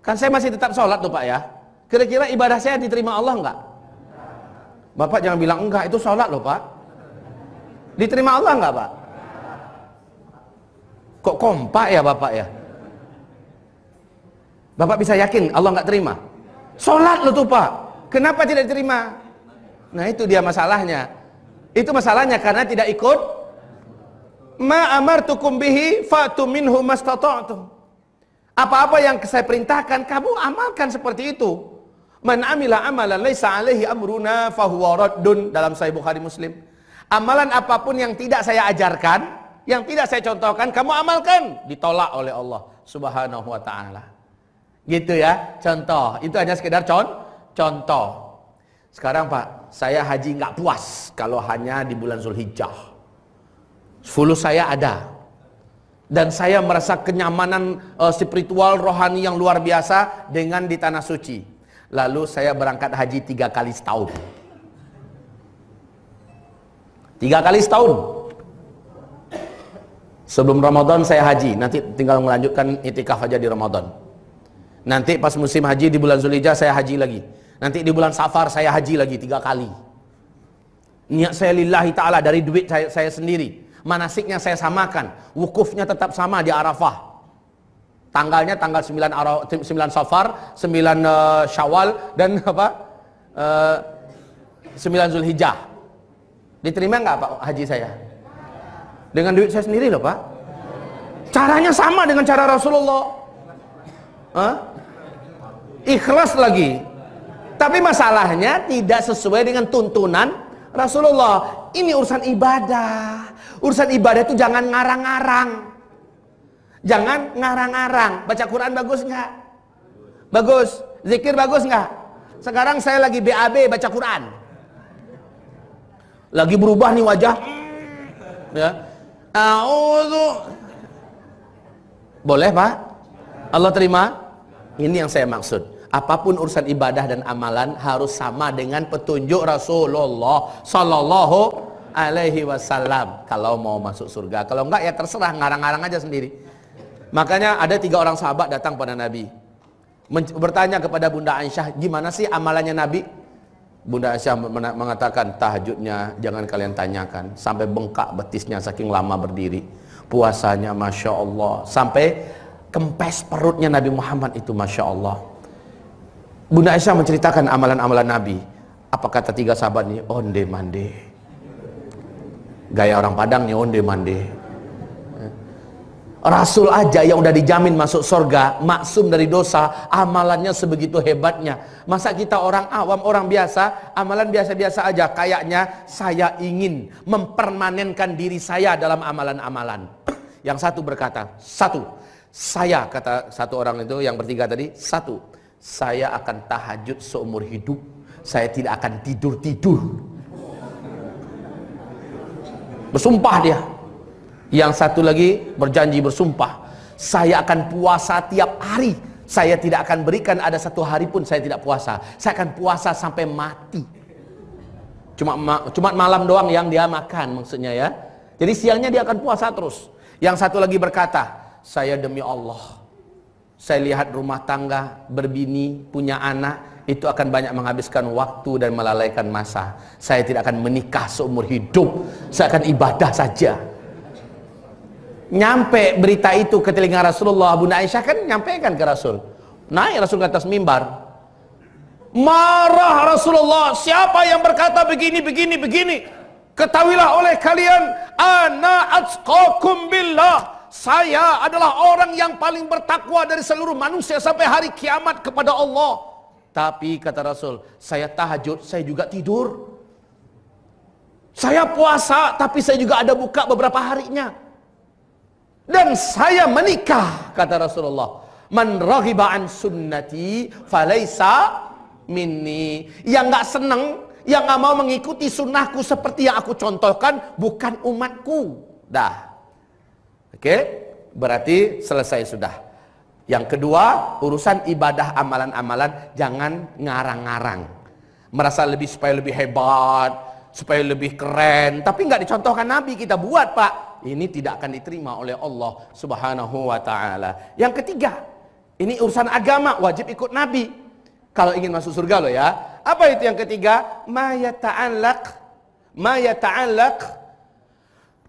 kan saya masih tetap sholat tuh Pak ya. Kira-kira ibadah saya diterima Allah enggak? Bapak jangan bilang enggak, itu sholat loh Pak. Diterima Allah enggak Pak? Kok kompak ya Bapak ya? Bapak bisa yakin Allah enggak terima? Sholat loh tuh Pak. Kenapa tidak diterima? Nah itu dia masalahnya. Itu masalahnya karena tidak ikut ma amartukum bihi fa'tu minhu mastata'tum. Apa-apa yang saya perintahkan, kamu amalkan seperti itu. Man amila amalan laisa alaihi amruna fahuwa raddun, dalam Sahih Bukhari Muslim. Amalan apapun yang tidak saya ajarkan, yang tidak saya contohkan, kamu amalkan, ditolak oleh Allah Subhanahu wa taala. Gitu ya, contoh. Itu hanya sekedar contoh. Sekarang Pak, saya haji nggak puas kalau hanya di bulan Zulhijjah. Fulus saya ada. Dan saya merasa kenyamanan spiritual rohani yang luar biasa dengan di tanah suci. Lalu saya berangkat haji 3 kali setahun. 3 kali setahun. Sebelum Ramadan saya haji, nanti tinggal melanjutkan itikaf aja di Ramadan. Nanti pas musim haji di bulan Zulhijjah saya haji lagi. Nanti di bulan Safar saya haji lagi 3 kali. Niat saya lillahi ta'ala, dari duit saya sendiri. Manasiknya saya samakan, wukufnya tetap sama di Arafah. Tanggalnya tanggal 9 Safar, 9 Syawal, dan 9 Zulhijjah. Diterima nggak Pak haji saya? Dengan duit saya sendiri loh Pak. Caranya sama dengan cara Rasulullah. Ikhlas lagi. Tapi masalahnya tidak sesuai dengan tuntunan Rasulullah. Ini urusan ibadah. Urusan ibadah itu jangan ngarang-ngarang. Jangan ngarang-ngarang. Baca Quran bagus nggak? Bagus. Zikir bagus nggak? Sekarang saya lagi BAB baca Quran. Lagi berubah nih wajah. Ya. Boleh Pak? Allah terima? Ini yang saya maksud. Apapun urusan ibadah dan amalan harus sama dengan petunjuk Rasulullah Sallallahu Alaihi Wasallam. Kalau mau masuk surga, kalau enggak ya terserah, ngarang-ngarang aja sendiri. Makanya ada 3 orang sahabat datang pada Nabi, bertanya kepada Bunda Aisyah, gimana sih amalannya Nabi? Bunda Aisyah mengatakan, tahajudnya jangan kalian tanyakan, sampai bengkak betisnya saking lama berdiri. Puasanya Masya Allah, sampai kempes perutnya Nabi Muhammad itu Masya Allah. Bunda Aisyah menceritakan amalan-amalan Nabi. Apa kata 3 sahabat ini? Onde mande. Gaya orang Padang nih, onde mande. Rasul aja yang udah dijamin masuk surga, maksum dari dosa, amalannya sebegitu hebatnya. Masa kita orang awam, orang biasa, amalan biasa-biasa aja. Kayaknya saya ingin mempermanenkan diri saya dalam amalan-amalan. Yang satu berkata, saya, kata satu orang itu, yang bertiga tadi, saya akan tahajud seumur hidup. Saya tidak akan tidur-tidur. Bersumpah dia. Yang satu lagi berjanji bersumpah, saya akan puasa tiap hari. Saya tidak akan berikan ada satu hari pun saya tidak puasa. Saya akan puasa sampai mati. Cuma malam doang yang dia makan maksudnya ya. Jadi siangnya dia akan puasa terus. Yang satu lagi berkata, saya demi Allah, saya lihat rumah tangga, berbini, punya anak, itu akan banyak menghabiskan waktu dan melalaikan masa. Saya tidak akan menikah seumur hidup. Saya akan ibadah saja. Nyampe berita itu ke telinga Rasulullah, Bunda Aisyah kan nyampaikan ke Rasul. Naik Rasul ke atas mimbar. Marah Rasulullah, siapa yang berkata begini. Ketahuilah oleh kalian, ana atqakum billah. Saya adalah orang yang paling bertakwa dari seluruh manusia sampai hari kiamat kepada Allah. Tapi kata Rasul, saya tahajud, saya juga tidur. Saya puasa, tapi saya juga ada buka beberapa harinya. Dan saya menikah, kata Rasulullah. Man raghiba an sunnati falaisa minni. Yang gak seneng, yang gak mau mengikuti sunnahku seperti yang aku contohkan, bukan umatku. Dah. Oke, berarti selesai sudah. Yang kedua, urusan ibadah amalan-amalan jangan ngarang-ngarang. Merasa supaya lebih hebat, supaya lebih keren, tapi nggak dicontohkan Nabi, kita buat Pak. Ini tidak akan diterima oleh Allah Subhanahu wa ta'ala. Yang ketiga, ini urusan agama, wajib ikut Nabi kalau ingin masuk surga loh ya. Apa itu yang ketiga? Ma yata'allaq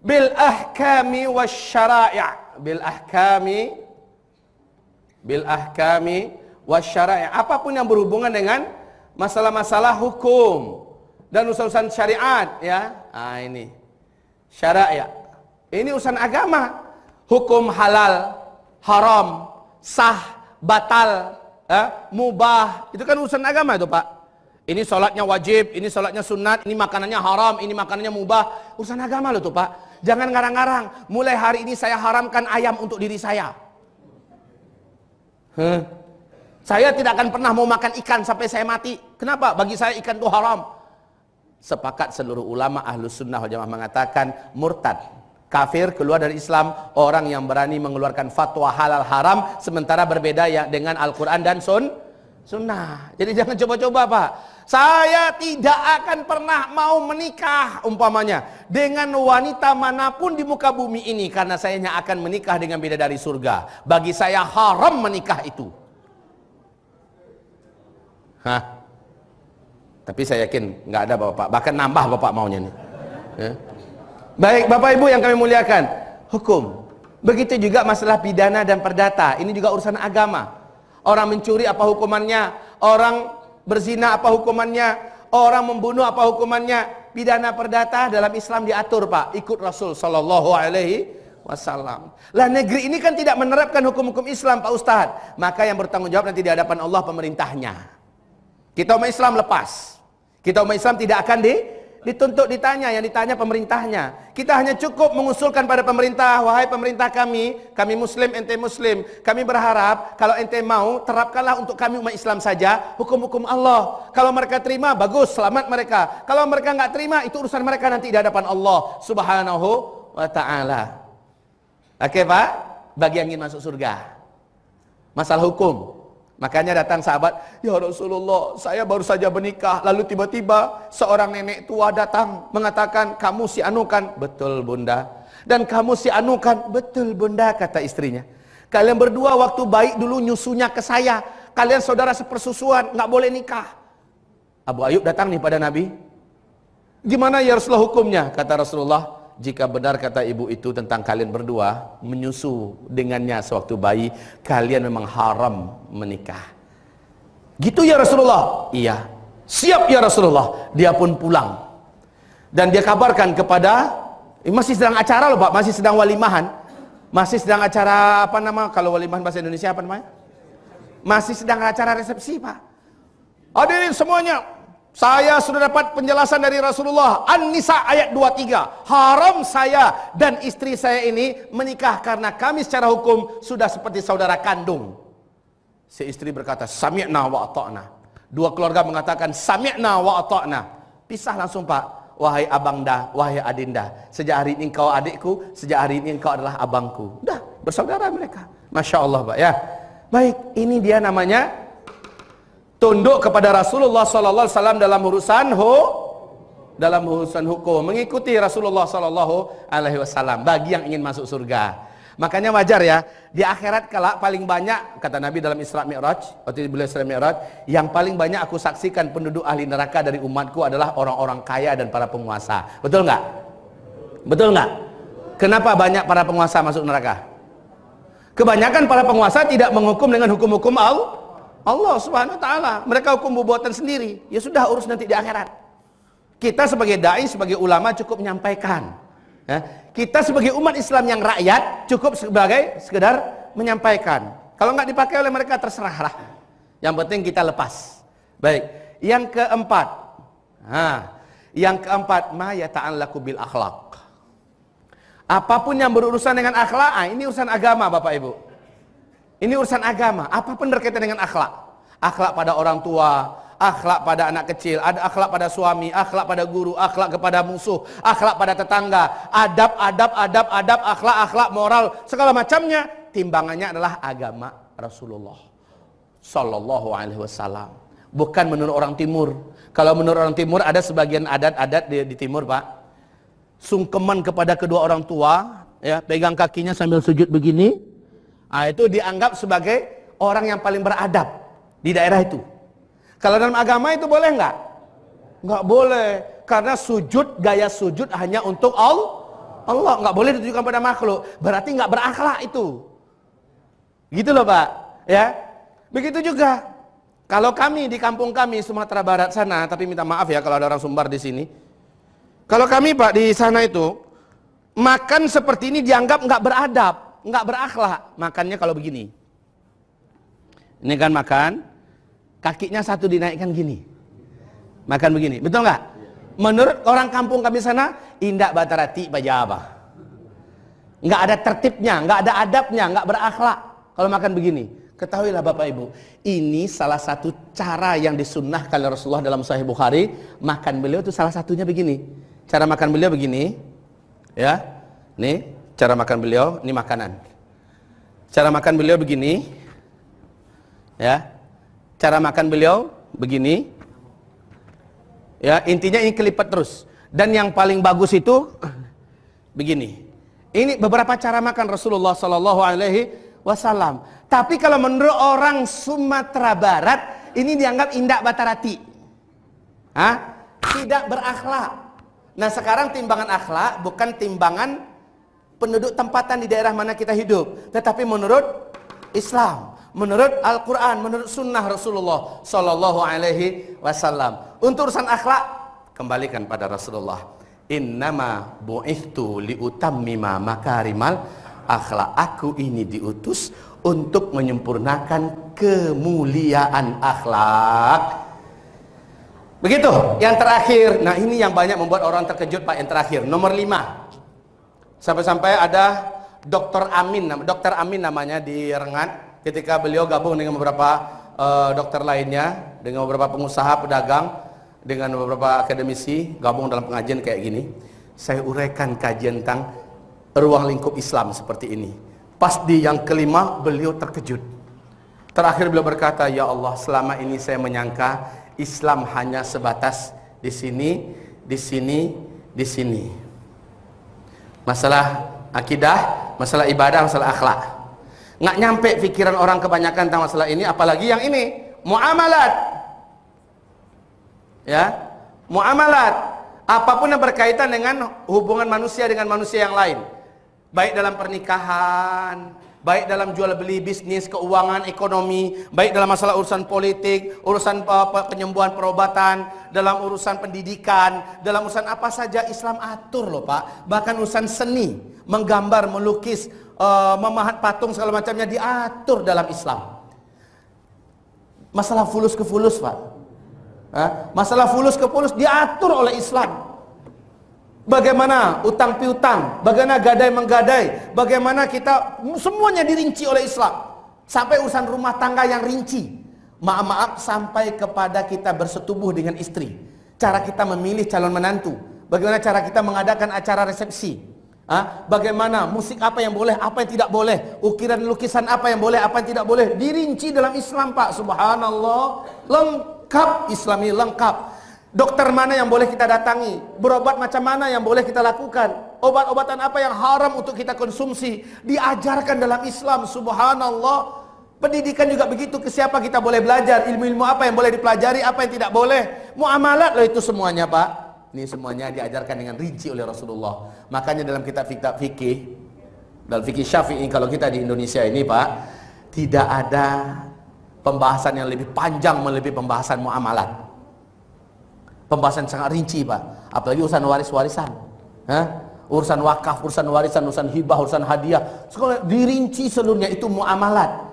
bil ahkami wasyara'i'. Bil ahkami wasyara'i'. Apapun yang berhubungan dengan masalah-masalah hukum dan urusan syariat ya. Ini syariat. Ini urusan agama. Hukum halal, haram, sah, batal, mubah. Itu kan urusan agama itu Pak. Ini sholatnya wajib, ini sholatnya sunat, ini makanannya haram, ini makanannya mubah. Urusan agama loh tuh Pak. Jangan ngarang-ngarang. Mulai hari ini saya haramkan ayam untuk diri saya. Saya tidak akan pernah mau makan ikan sampai saya mati. Kenapa? Bagi saya ikan itu haram. Sepakat seluruh ulama ahlus sunnah wal jamaah mengatakan murtad, kafir, keluar dari Islam orang yang berani mengeluarkan fatwa halal haram sementara berbeda ya dengan Al-Quran dan sunnah. Jadi jangan coba-coba Pak. Saya tidak akan pernah mau menikah umpamanya dengan wanita manapun di muka bumi ini karena saya hanya akan menikah dengan bidadari surga. Bagi saya haram menikah itu. Tapi saya yakin nggak ada Bapak, bahkan nambah Bapak maunya nih. Baik Bapak Ibu yang kami muliakan, hukum. Begitu juga masalah pidana dan perdata. Ini juga urusan agama. Orang mencuri apa hukumannya? Orang berzina apa hukumannya? Orang membunuh apa hukumannya? Pidana perdata dalam Islam diatur Pak. Ikut Rasul Sallallahu Alaihi Wasallam. Lah negeri ini kan tidak menerapkan hukum-hukum Islam Pak Ustadz. Maka yang bertanggung jawab nanti di hadapan Allah pemerintahnya. Kita umat Islam lepas. Kita umat Islam tidak akan dituntut ditanya, yang ditanya pemerintahnya. Kita hanya cukup mengusulkan pada pemerintah, wahai pemerintah kami muslim, ente muslim. Kami berharap kalau ente mau terapkanlah untuk kami umat Islam saja hukum-hukum Allah. Kalau mereka terima bagus, selamat mereka. Kalau mereka nggak terima itu urusan mereka nanti di hadapan Allah Subhanahu wa taala. Oke Pak, bagi yang ingin masuk surga. Masalah hukum. Makanya datang sahabat, ya Rasulullah, saya baru saja menikah, lalu tiba-tiba seorang nenek tua datang mengatakan, kamu si anu kan? Betul bunda. Dan kamu si anu kan? Betul bunda, kata istrinya. Kalian berdua waktu baik dulu nyusunya ke saya, kalian saudara sepersusuan, nggak boleh nikah. Abu Ayyub datang nih pada Nabi. Gimana ya Rasulullah hukumnya? Kata Rasulullah, jika benar kata ibu itu tentang kalian berdua menyusu dengannya sewaktu bayi, kalian memang haram menikah. Gitu ya Rasulullah? Iya. Siap ya Rasulullah. Dia pun pulang. Dan dia kabarkan kepada, masih sedang acara loh Pak, masih sedang walimahan. Masih sedang acara apa nama, kalau walimahan bahasa Indonesia apa namanya? Masih sedang acara resepsi Pak. Hadirin semuanya, saya sudah dapat penjelasan dari Rasulullah. An-Nisa ayat 23. Haram saya dan istri saya ini menikah karena kami secara hukum sudah seperti saudara kandung. Si istri berkata, sami'na wa ata'na. Dua keluarga mengatakan, sami'na wa ata'na. Pisah langsung Pak. Wahai abangda, wahai adinda. Sejak hari ini engkau adikku, sejak hari ini engkau adalah abangku. Udah, bersaudara mereka. Masya Allah Pak ya. Baik, ini dia namanya tunduk kepada Rasulullah sallallahu alaihi wasallam dalam urusan hukum, mengikuti Rasulullah sallallahu alaihi wasallam bagi yang ingin masuk surga. Makanya wajar ya, di akhirat kelak paling banyak kata Nabi dalam Isra Mi'raj, waktu beliau Isra Mi'raj, yang paling banyak aku saksikan penduduk ahli neraka dari umatku adalah orang-orang kaya dan para penguasa. Betul nggak? Betul nggak? Kenapa banyak para penguasa masuk neraka? Kebanyakan para penguasa tidak menghukum dengan hukum-hukum Allah Subhanahu wa taala. Mereka hukum perbuatan sendiri. Ya sudah, urus nanti di akhirat. Kita sebagai dai, sebagai ulama cukup menyampaikan. Ya. Kita sebagai umat Islam yang rakyat cukup sebagai sekedar menyampaikan. Kalau nggak dipakai oleh mereka terserahlah. Yang penting kita lepas. Baik. Yang keempat. Yang keempat, ma yata'allaqu bil akhlaq. Apapun yang berurusan dengan akhlak, ini urusan agama Bapak Ibu. Ini urusan agama, apapun berkaitan dengan akhlak. Akhlak pada orang tua, akhlak pada anak kecil, ada akhlak pada suami, akhlak pada guru, akhlak kepada musuh, akhlak pada tetangga, adab, akhlak, moral, segala macamnya, timbangannya adalah agama Rasulullah sallallahu alaihi wasallam. Bukan menurut orang timur. Kalau menurut orang timur ada sebagian adat-adat di timur Pak. Sungkeman kepada kedua orang tua, ya, pegang kakinya sambil sujud begini. Itu dianggap sebagai orang yang paling beradab di daerah itu. Kalau dalam agama itu boleh nggak? Nggak boleh, karena sujud, gaya sujud hanya untuk Allah, nggak boleh ditujukan pada makhluk. Berarti nggak berakhlak itu. Gitu loh Pak, ya. Begitu juga kalau kami di kampung kami Sumatera Barat sana, tapi minta maaf ya kalau ada orang Sumbar di sini. Kalau kami Pak di sana itu makan seperti ini dianggap nggak beradab, nggak berakhlak. Makannya kalau begini. Ini kan makan, kakinya satu dinaikkan gini. Makan begini, betul nggak? Menurut orang kampung kami sana, indak batarati bajaba. Nggak ada tertibnya, nggak ada adabnya, nggak berakhlak kalau makan begini. Ketahuilah Bapak Ibu, ini salah satu cara yang disunnahkan oleh Rasulullah dalam Sahih Bukhari. Makan beliau itu salah satunya begini. Cara makan beliau begini, ya. Nih, cara makan beliau, ini makanan. Cara makan beliau begini, ya. Cara makan beliau begini, ya. Intinya ini kelipat terus. Dan yang paling bagus itu begini. Ini beberapa cara makan Rasulullah Sallallahu Alaihi Wasallam. Tapi kalau menurut orang Sumatera Barat, ini dianggap indak batarati. Tidak berakhlak. Nah sekarang timbangan akhlak bukan timbangan penduduk tempatan di daerah mana kita hidup, tetapi menurut Islam, menurut Al-Quran, menurut Sunnah Rasulullah Sallallahu Alaihi Wasallam. Untuk urusan akhlak, kembalikan pada Rasulullah. Innama bu'ithtu liutammima makarimal akhlak. Aku ini diutus untuk menyempurnakan kemuliaan akhlak. Begitu. Yang terakhir, nah ini yang banyak membuat orang terkejut Pak. Yang terakhir, nomor 5. Sampai-sampai ada Dr. Amin namanya di Rengat. Ketika beliau gabung dengan beberapa dokter lainnya, dengan beberapa pengusaha, pedagang, dengan beberapa akademisi, gabung dalam pengajian kayak gini. Saya uraikan kajian tentang ruang lingkup Islam seperti ini. Pas di yang kelima, beliau terkejut. Terakhir beliau berkata, ya Allah, selama ini saya menyangka Islam hanya sebatas di sini, di sini, di sini. Masalah akidah, masalah ibadah, masalah akhlak. Nggak nyampe pikiran orang kebanyakan tentang masalah ini, apalagi yang ini, muamalat. Ya, muamalat. Apapun yang berkaitan dengan hubungan manusia dengan manusia yang lain. Baik dalam pernikahan, baik dalam jual beli, bisnis, keuangan, ekonomi, baik dalam masalah urusan politik, urusan penyembuhan, perobatan, dalam urusan pendidikan, dalam urusan apa saja Islam atur loh Pak. Bahkan urusan seni, menggambar, melukis, memahat patung segala macamnya diatur dalam Islam. Masalah fulus ke fulus Pak. Masalah fulus ke fulus diatur oleh Islam. Bagaimana utang piutang, bagaimana gadai menggadai, bagaimana kita semuanya dirinci oleh Islam. Sampai urusan rumah tangga yang rinci. Maaf sampai kepada kita bersetubuh dengan istri. Cara kita memilih calon menantu, bagaimana cara kita mengadakan acara resepsi. Bagaimana musik apa yang boleh, apa yang tidak boleh, ukiran lukisan apa yang boleh, apa yang tidak boleh, dirinci dalam Islam Pak. Subhanallah, lengkap. Islam ini lengkap. Dokter mana yang boleh kita datangi, berobat macam mana yang boleh kita lakukan, obat-obatan apa yang haram untuk kita konsumsi, diajarkan dalam Islam. Subhanallah. Pendidikan juga begitu, ke siapa kita boleh belajar, ilmu-ilmu apa yang boleh dipelajari, apa yang tidak boleh, muamalat loh itu semuanya Pak. Ini semuanya diajarkan dengan rinci oleh Rasulullah. Makanya dalam kitab fikih, dalam fikih Syafi'i kalau kita di Indonesia ini Pak, tidak ada pembahasan yang lebih panjang melebihi pembahasan muamalat. Pembahasan sangat rinci Pak. Apalagi urusan waris-warisan, urusan wakaf, urusan warisan, urusan hibah, urusan hadiah, sekolah dirinci seluruhnya. Itu muamalat.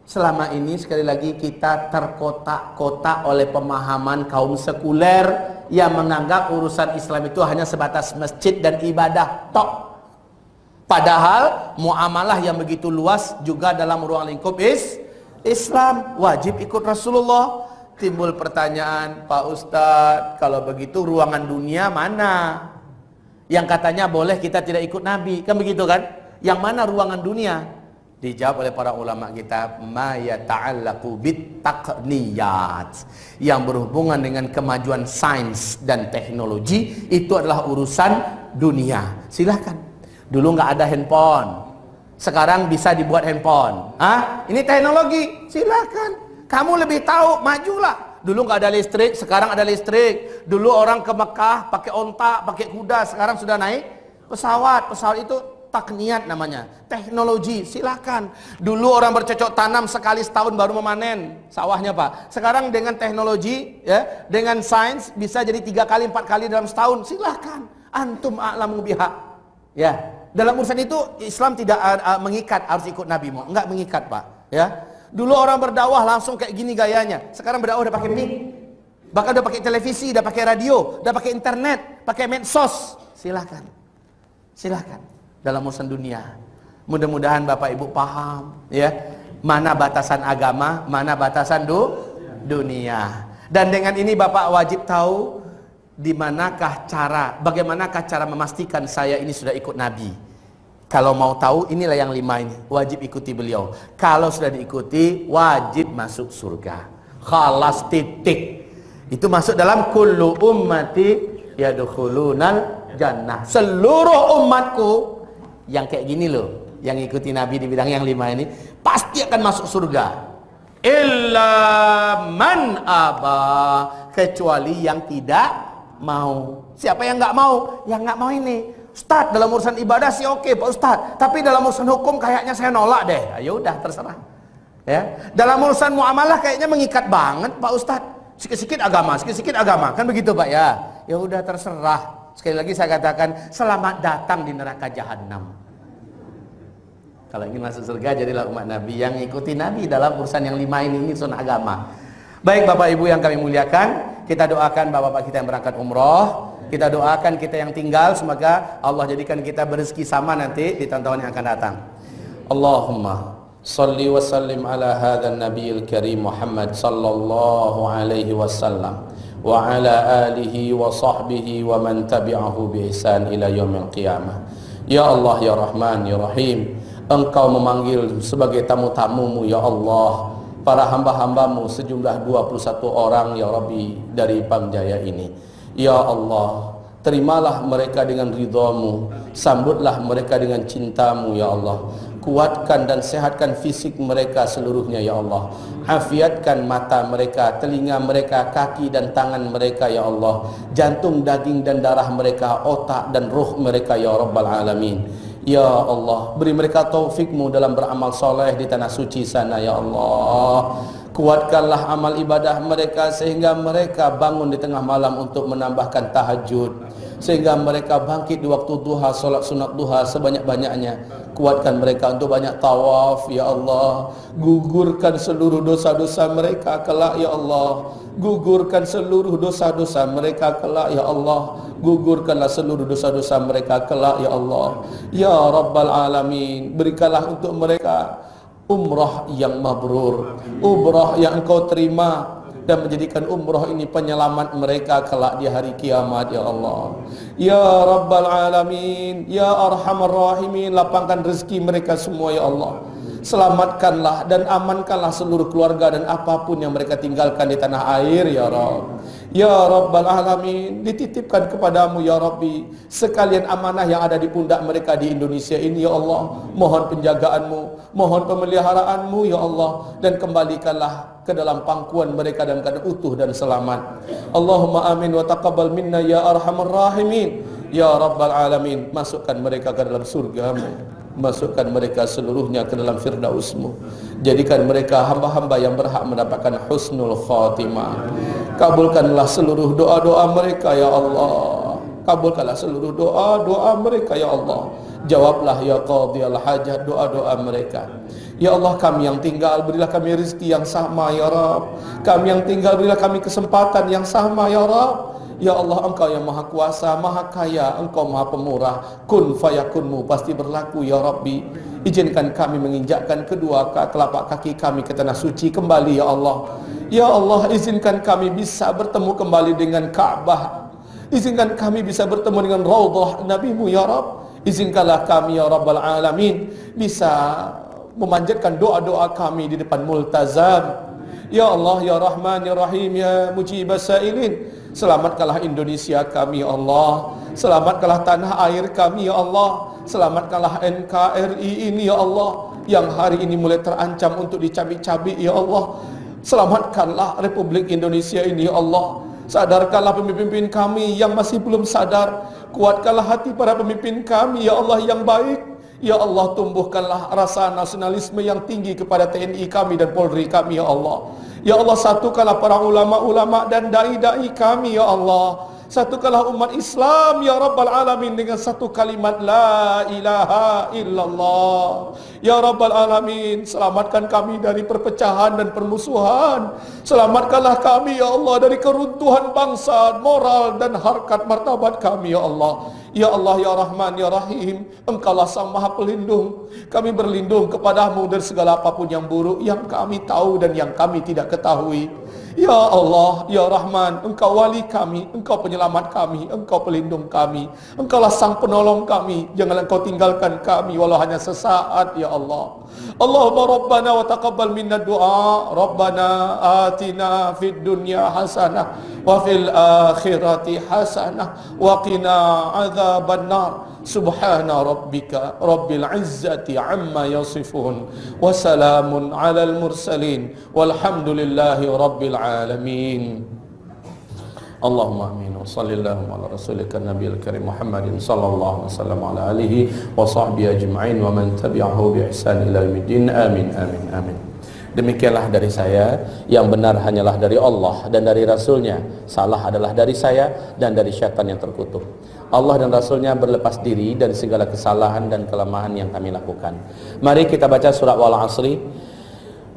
Selama ini sekali lagi kita terkotak-kotak oleh pemahaman kaum sekuler yang menganggap urusan Islam itu hanya sebatas masjid dan ibadah tok. Padahal muamalah yang begitu luas juga dalam ruang lingkup Islam. Wajib ikut Rasulullah. Timbul pertanyaan, Pak Ustadz, kalau begitu ruangan dunia mana? Yang katanya boleh kita tidak ikut Nabi, kan begitu kan? Yang mana ruangan dunia? Dijawab oleh para ulama kita, ma yata'allaqu bittaqniyat, yang berhubungan dengan kemajuan sains dan teknologi, itu adalah urusan dunia. Silahkan. Dulu nggak ada handphone, sekarang bisa dibuat handphone. Ini teknologi, silahkan. Kamu lebih tahu, majulah. Dulu nggak ada listrik, sekarang ada listrik. Dulu orang ke Mekah pakai onta, pakai kuda, sekarang sudah naik pesawat. Pesawat itu takniat namanya, teknologi. Silakan. Dulu orang bercocok tanam sekali setahun baru memanen sawahnya Pak. Sekarang dengan teknologi, ya, dengan sains bisa jadi 3 kali 4 kali dalam setahun. Silakan. Antum a'lamu biha. Ya, dalam urusan itu Islam tidak mengikat harus ikut Nabi, enggak mengikat Pak. Ya. Dulu orang berdakwah langsung kayak gini gayanya. Sekarang berdakwah udah pakai mic. Bahkan udah pakai televisi, udah pakai radio, udah pakai internet, pakai medsos. Silakan. Silakan. Dalam urusan dunia. Mudah-mudahan Bapak Ibu paham, ya. Mana batasan agama, mana batasan dunia. Dan dengan ini Bapak wajib tahu bagaimanakah cara memastikan saya ini sudah ikut Nabi. Kalau mau tahu, inilah yang 5 ini. Wajib ikuti beliau. Kalau sudah diikuti, wajib masuk surga. Khalas, titik. Itu masuk dalam kullu ummati yadkhulunal jannah. Seluruh umatku yang kayak gini loh, yang ikuti Nabi di bidang yang 5 ini, pasti akan masuk surga. Illa man aba, kecuali yang tidak mau. Siapa yang nggak mau? Yang nggak mau ini. Ustaz, dalam urusan ibadah sih oke Pak Ustaz, tapi dalam urusan hukum kayaknya saya nolak deh. Ayo udah terserah. Ya. Dalam urusan muamalah kayaknya mengikat banget Pak Ustaz. Sikit-sikit agama, kan begitu Pak ya. Ya udah terserah. Sekali lagi saya katakan, selamat datang di neraka jahanam. Kalau ingin masuk surga, jadilah umat Nabi yang ikuti Nabi dalam urusan yang 5 ini urusan agama. Baik Bapak Ibu yang kami muliakan, kita doakan bapak-bapak kita yang berangkat umroh, kita doakan kita yang tinggal, semoga Allah jadikan kita berezeki sama nanti di tahun-tahun yang akan datang. Allahumma salli wa sallim ala hadzal nabiyil karim Muhammad sallallahu alaihi wasallam wa ala alihi wa sahbihi wa man tabi'ahu bi ihsan ila yaumil qiyamah. Ya Allah ya Rahman ya Rahim, Engkau memanggil sebagai tamu-tamumu ya Allah para hamba-hambamu sejumlah 21 orang ya Rabbi dari Pamjaya ini. Ya Allah, terimalah mereka dengan ridhamu, sambutlah mereka dengan cintamu ya Allah. Kuatkan dan sehatkan fisik mereka seluruhnya ya Allah. Afiatkan mata mereka, telinga mereka, kaki dan tangan mereka ya Allah. Jantung, daging dan darah mereka, otak dan ruh mereka ya Rabbal Alamin. Ya Allah, beri mereka taufikmu dalam beramal soleh di tanah suci sana ya Allah. Kuatkanlah amal ibadah mereka sehingga mereka bangun di tengah malam untuk menambahkan tahajud, sehingga mereka bangkit di waktu duha, solat sunat duha sebanyak-banyaknya. Kuatkan mereka untuk banyak tawaf ya Allah. Gugurkan seluruh dosa-dosa mereka kelak ya Allah. Gugurkan seluruh dosa-dosa mereka kelak ya Allah. Gugurkanlah seluruh dosa-dosa mereka kelak ya Allah. Ya Rabbal Alamin, berikanlah untuk mereka umrah yang mabrur, umrah yang Engkau terima, dan menjadikan umrah ini penyelamat mereka kelak di hari kiamat ya Allah. Ya Rabbal Alamin, Ya Arhamar Rahimin, lapangkan rezeki mereka semua ya Allah. Selamatkanlah dan amankanlah seluruh keluarga dan apapun yang mereka tinggalkan di tanah air ya Rabb. Ya Rabbal Alamin, dititipkan kepadamu ya Rabbi sekalian amanah yang ada di pundak mereka di Indonesia ini ya Allah. Mohon penjagaanmu, mohon pemeliharaanmu ya Allah, dan kembalikanlah ke dalam pangkuan mereka dalam keadaan utuh dan selamat. Allahumma amin wa taqabbal minna ya Arhamar Rahimin. Ya Rabbal Alamin, masukkan mereka ke dalam surgamu, masukkan mereka seluruhnya ke dalam firdausmu. Jadikan mereka hamba-hamba yang berhak mendapatkan husnul khatimah. Kabulkanlah seluruh doa-doa mereka ya Allah. Kabulkanlah seluruh doa-doa mereka ya Allah. Jawablah ya qadhiyal hajat doa-doa mereka. Ya Allah, kami yang tinggal berilah kami rezeki yang sama ya Rabb. Kami yang tinggal berilah kami kesempatan yang sama ya Rabb. Ya Allah, Engkau yang maha kuasa, maha kaya, Engkau maha pemurah. Kun fayakunmu pasti berlaku ya Rabbi. Izinkan kami menginjakkan kedua telapak kaki kami ke tanah suci kembali ya Allah. Ya Allah, izinkan kami bisa bertemu kembali dengan Ka'bah. Izinkan kami bisa bertemu dengan Raudhah Nabi-Mu ya Rabb. Izinkanlah kami ya Rabbal Alamin bisa memanjatkan doa-doa kami di depan multazam. Ya Allah, Ya Rahman, Ya Rahim, Ya Mujibas Sa'ilin, selamatkanlah Indonesia kami ya Allah. Selamatkanlah tanah air kami ya Allah. Selamatkanlah NKRI ini ya Allah, yang hari ini mulai terancam untuk dicabik-cabik ya Allah. Selamatkanlah Republik Indonesia ini ya Allah. Sadarkanlah pemimpin kami yang masih belum sadar. Kuatkanlah hati para pemimpin kami ya Allah yang baik. Ya Allah, tumbuhkanlah rasa nasionalisme yang tinggi kepada TNI kami dan Polri kami ya Allah. Ya Allah, satukanlah para ulama-ulama dan dai-dai kami ya Allah. Satukanlah umat Islam ya Rabbal Alamin dengan satu kalimat la ilaha illallah. Ya Rabbal Alamin, selamatkan kami dari perpecahan dan permusuhan. Selamatkanlah kami ya Allah dari keruntuhan bangsa, moral dan harkat martabat kami ya Allah. Ya Allah ya Rahman ya Rahim, Engkaulah Sang Maha Pelindung. Kami berlindung kepadamu dari segala apapun yang buruk yang kami tahu dan yang kami tidak ketahui. Ya Allah, Ya Rahman, Engkau wali kami, Engkau penyelamat kami, Engkau pelindung kami, Engkaulah Sang Penolong kami. Janganlah Engkau tinggalkan kami walau hanya sesaat ya Allah. Allahumma Rabbana wa taqabbal minna du'a. Rabbana atina fid dunya hasanah wa fil akhirati hasanah wa qina adzaban nar. Subhana rabbika rabbil izzati amma yasifun wa salamun alal mursalin walhamdulillahi rabbil alamin. Allahumma amin wa sallallahu ala rasulika nabiyil karim Muhammadin sallallahu alaihi wasallam ala alihi wa sahbihi ajma'in wa man tabi'ahu bi ihsan ila yaumiddin. Amin amin amin. Demikianlah dari saya, yang benar hanyalah dari Allah dan dari Rasulnya, salah adalah dari saya dan dari syaitan yang terkutuk. Allah dan Rasulnya berlepas diri dari segala kesalahan dan kelemahan yang kami lakukan. Mari kita baca surah Wal Asri.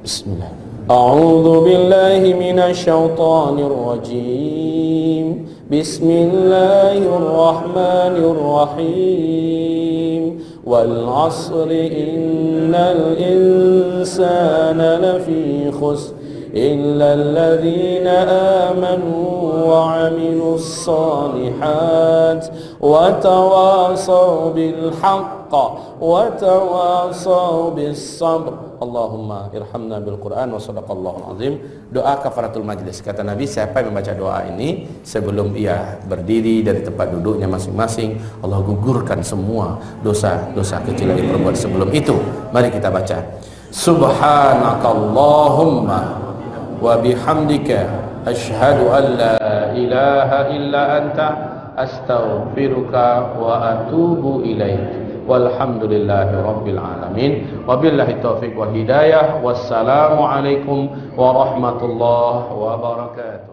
Bismillah. A'udzu billahi minasy syaithanir rajim. Bismillahirrahmanirrahim. Wal 'asri innal insana lafi khusr illa alladhina amanu wa 'amilus solihat wa tawasaw bil haqq wa tawasaw bis sabr. Allahumma irhamna bil Quran wa sadaqallahul azim. Doa kafaratul majlis. Kata Nabi, siapa yang membaca doa ini sebelum ia berdiri dari tempat duduknya masing-masing, Allah gugurkan semua dosa-dosa kecil yang diperbuat sebelum itu. Mari kita baca. Subhanakallahumma wa bihamdika asyhadu an la ilaha illa anta astaghfiruka wa atubu ilaik. Walhamdulillahi rabbil alamin. Wabillahi taufiq wal hidayah. Wassalamu alaikum warahmatullahi wabarakatuh.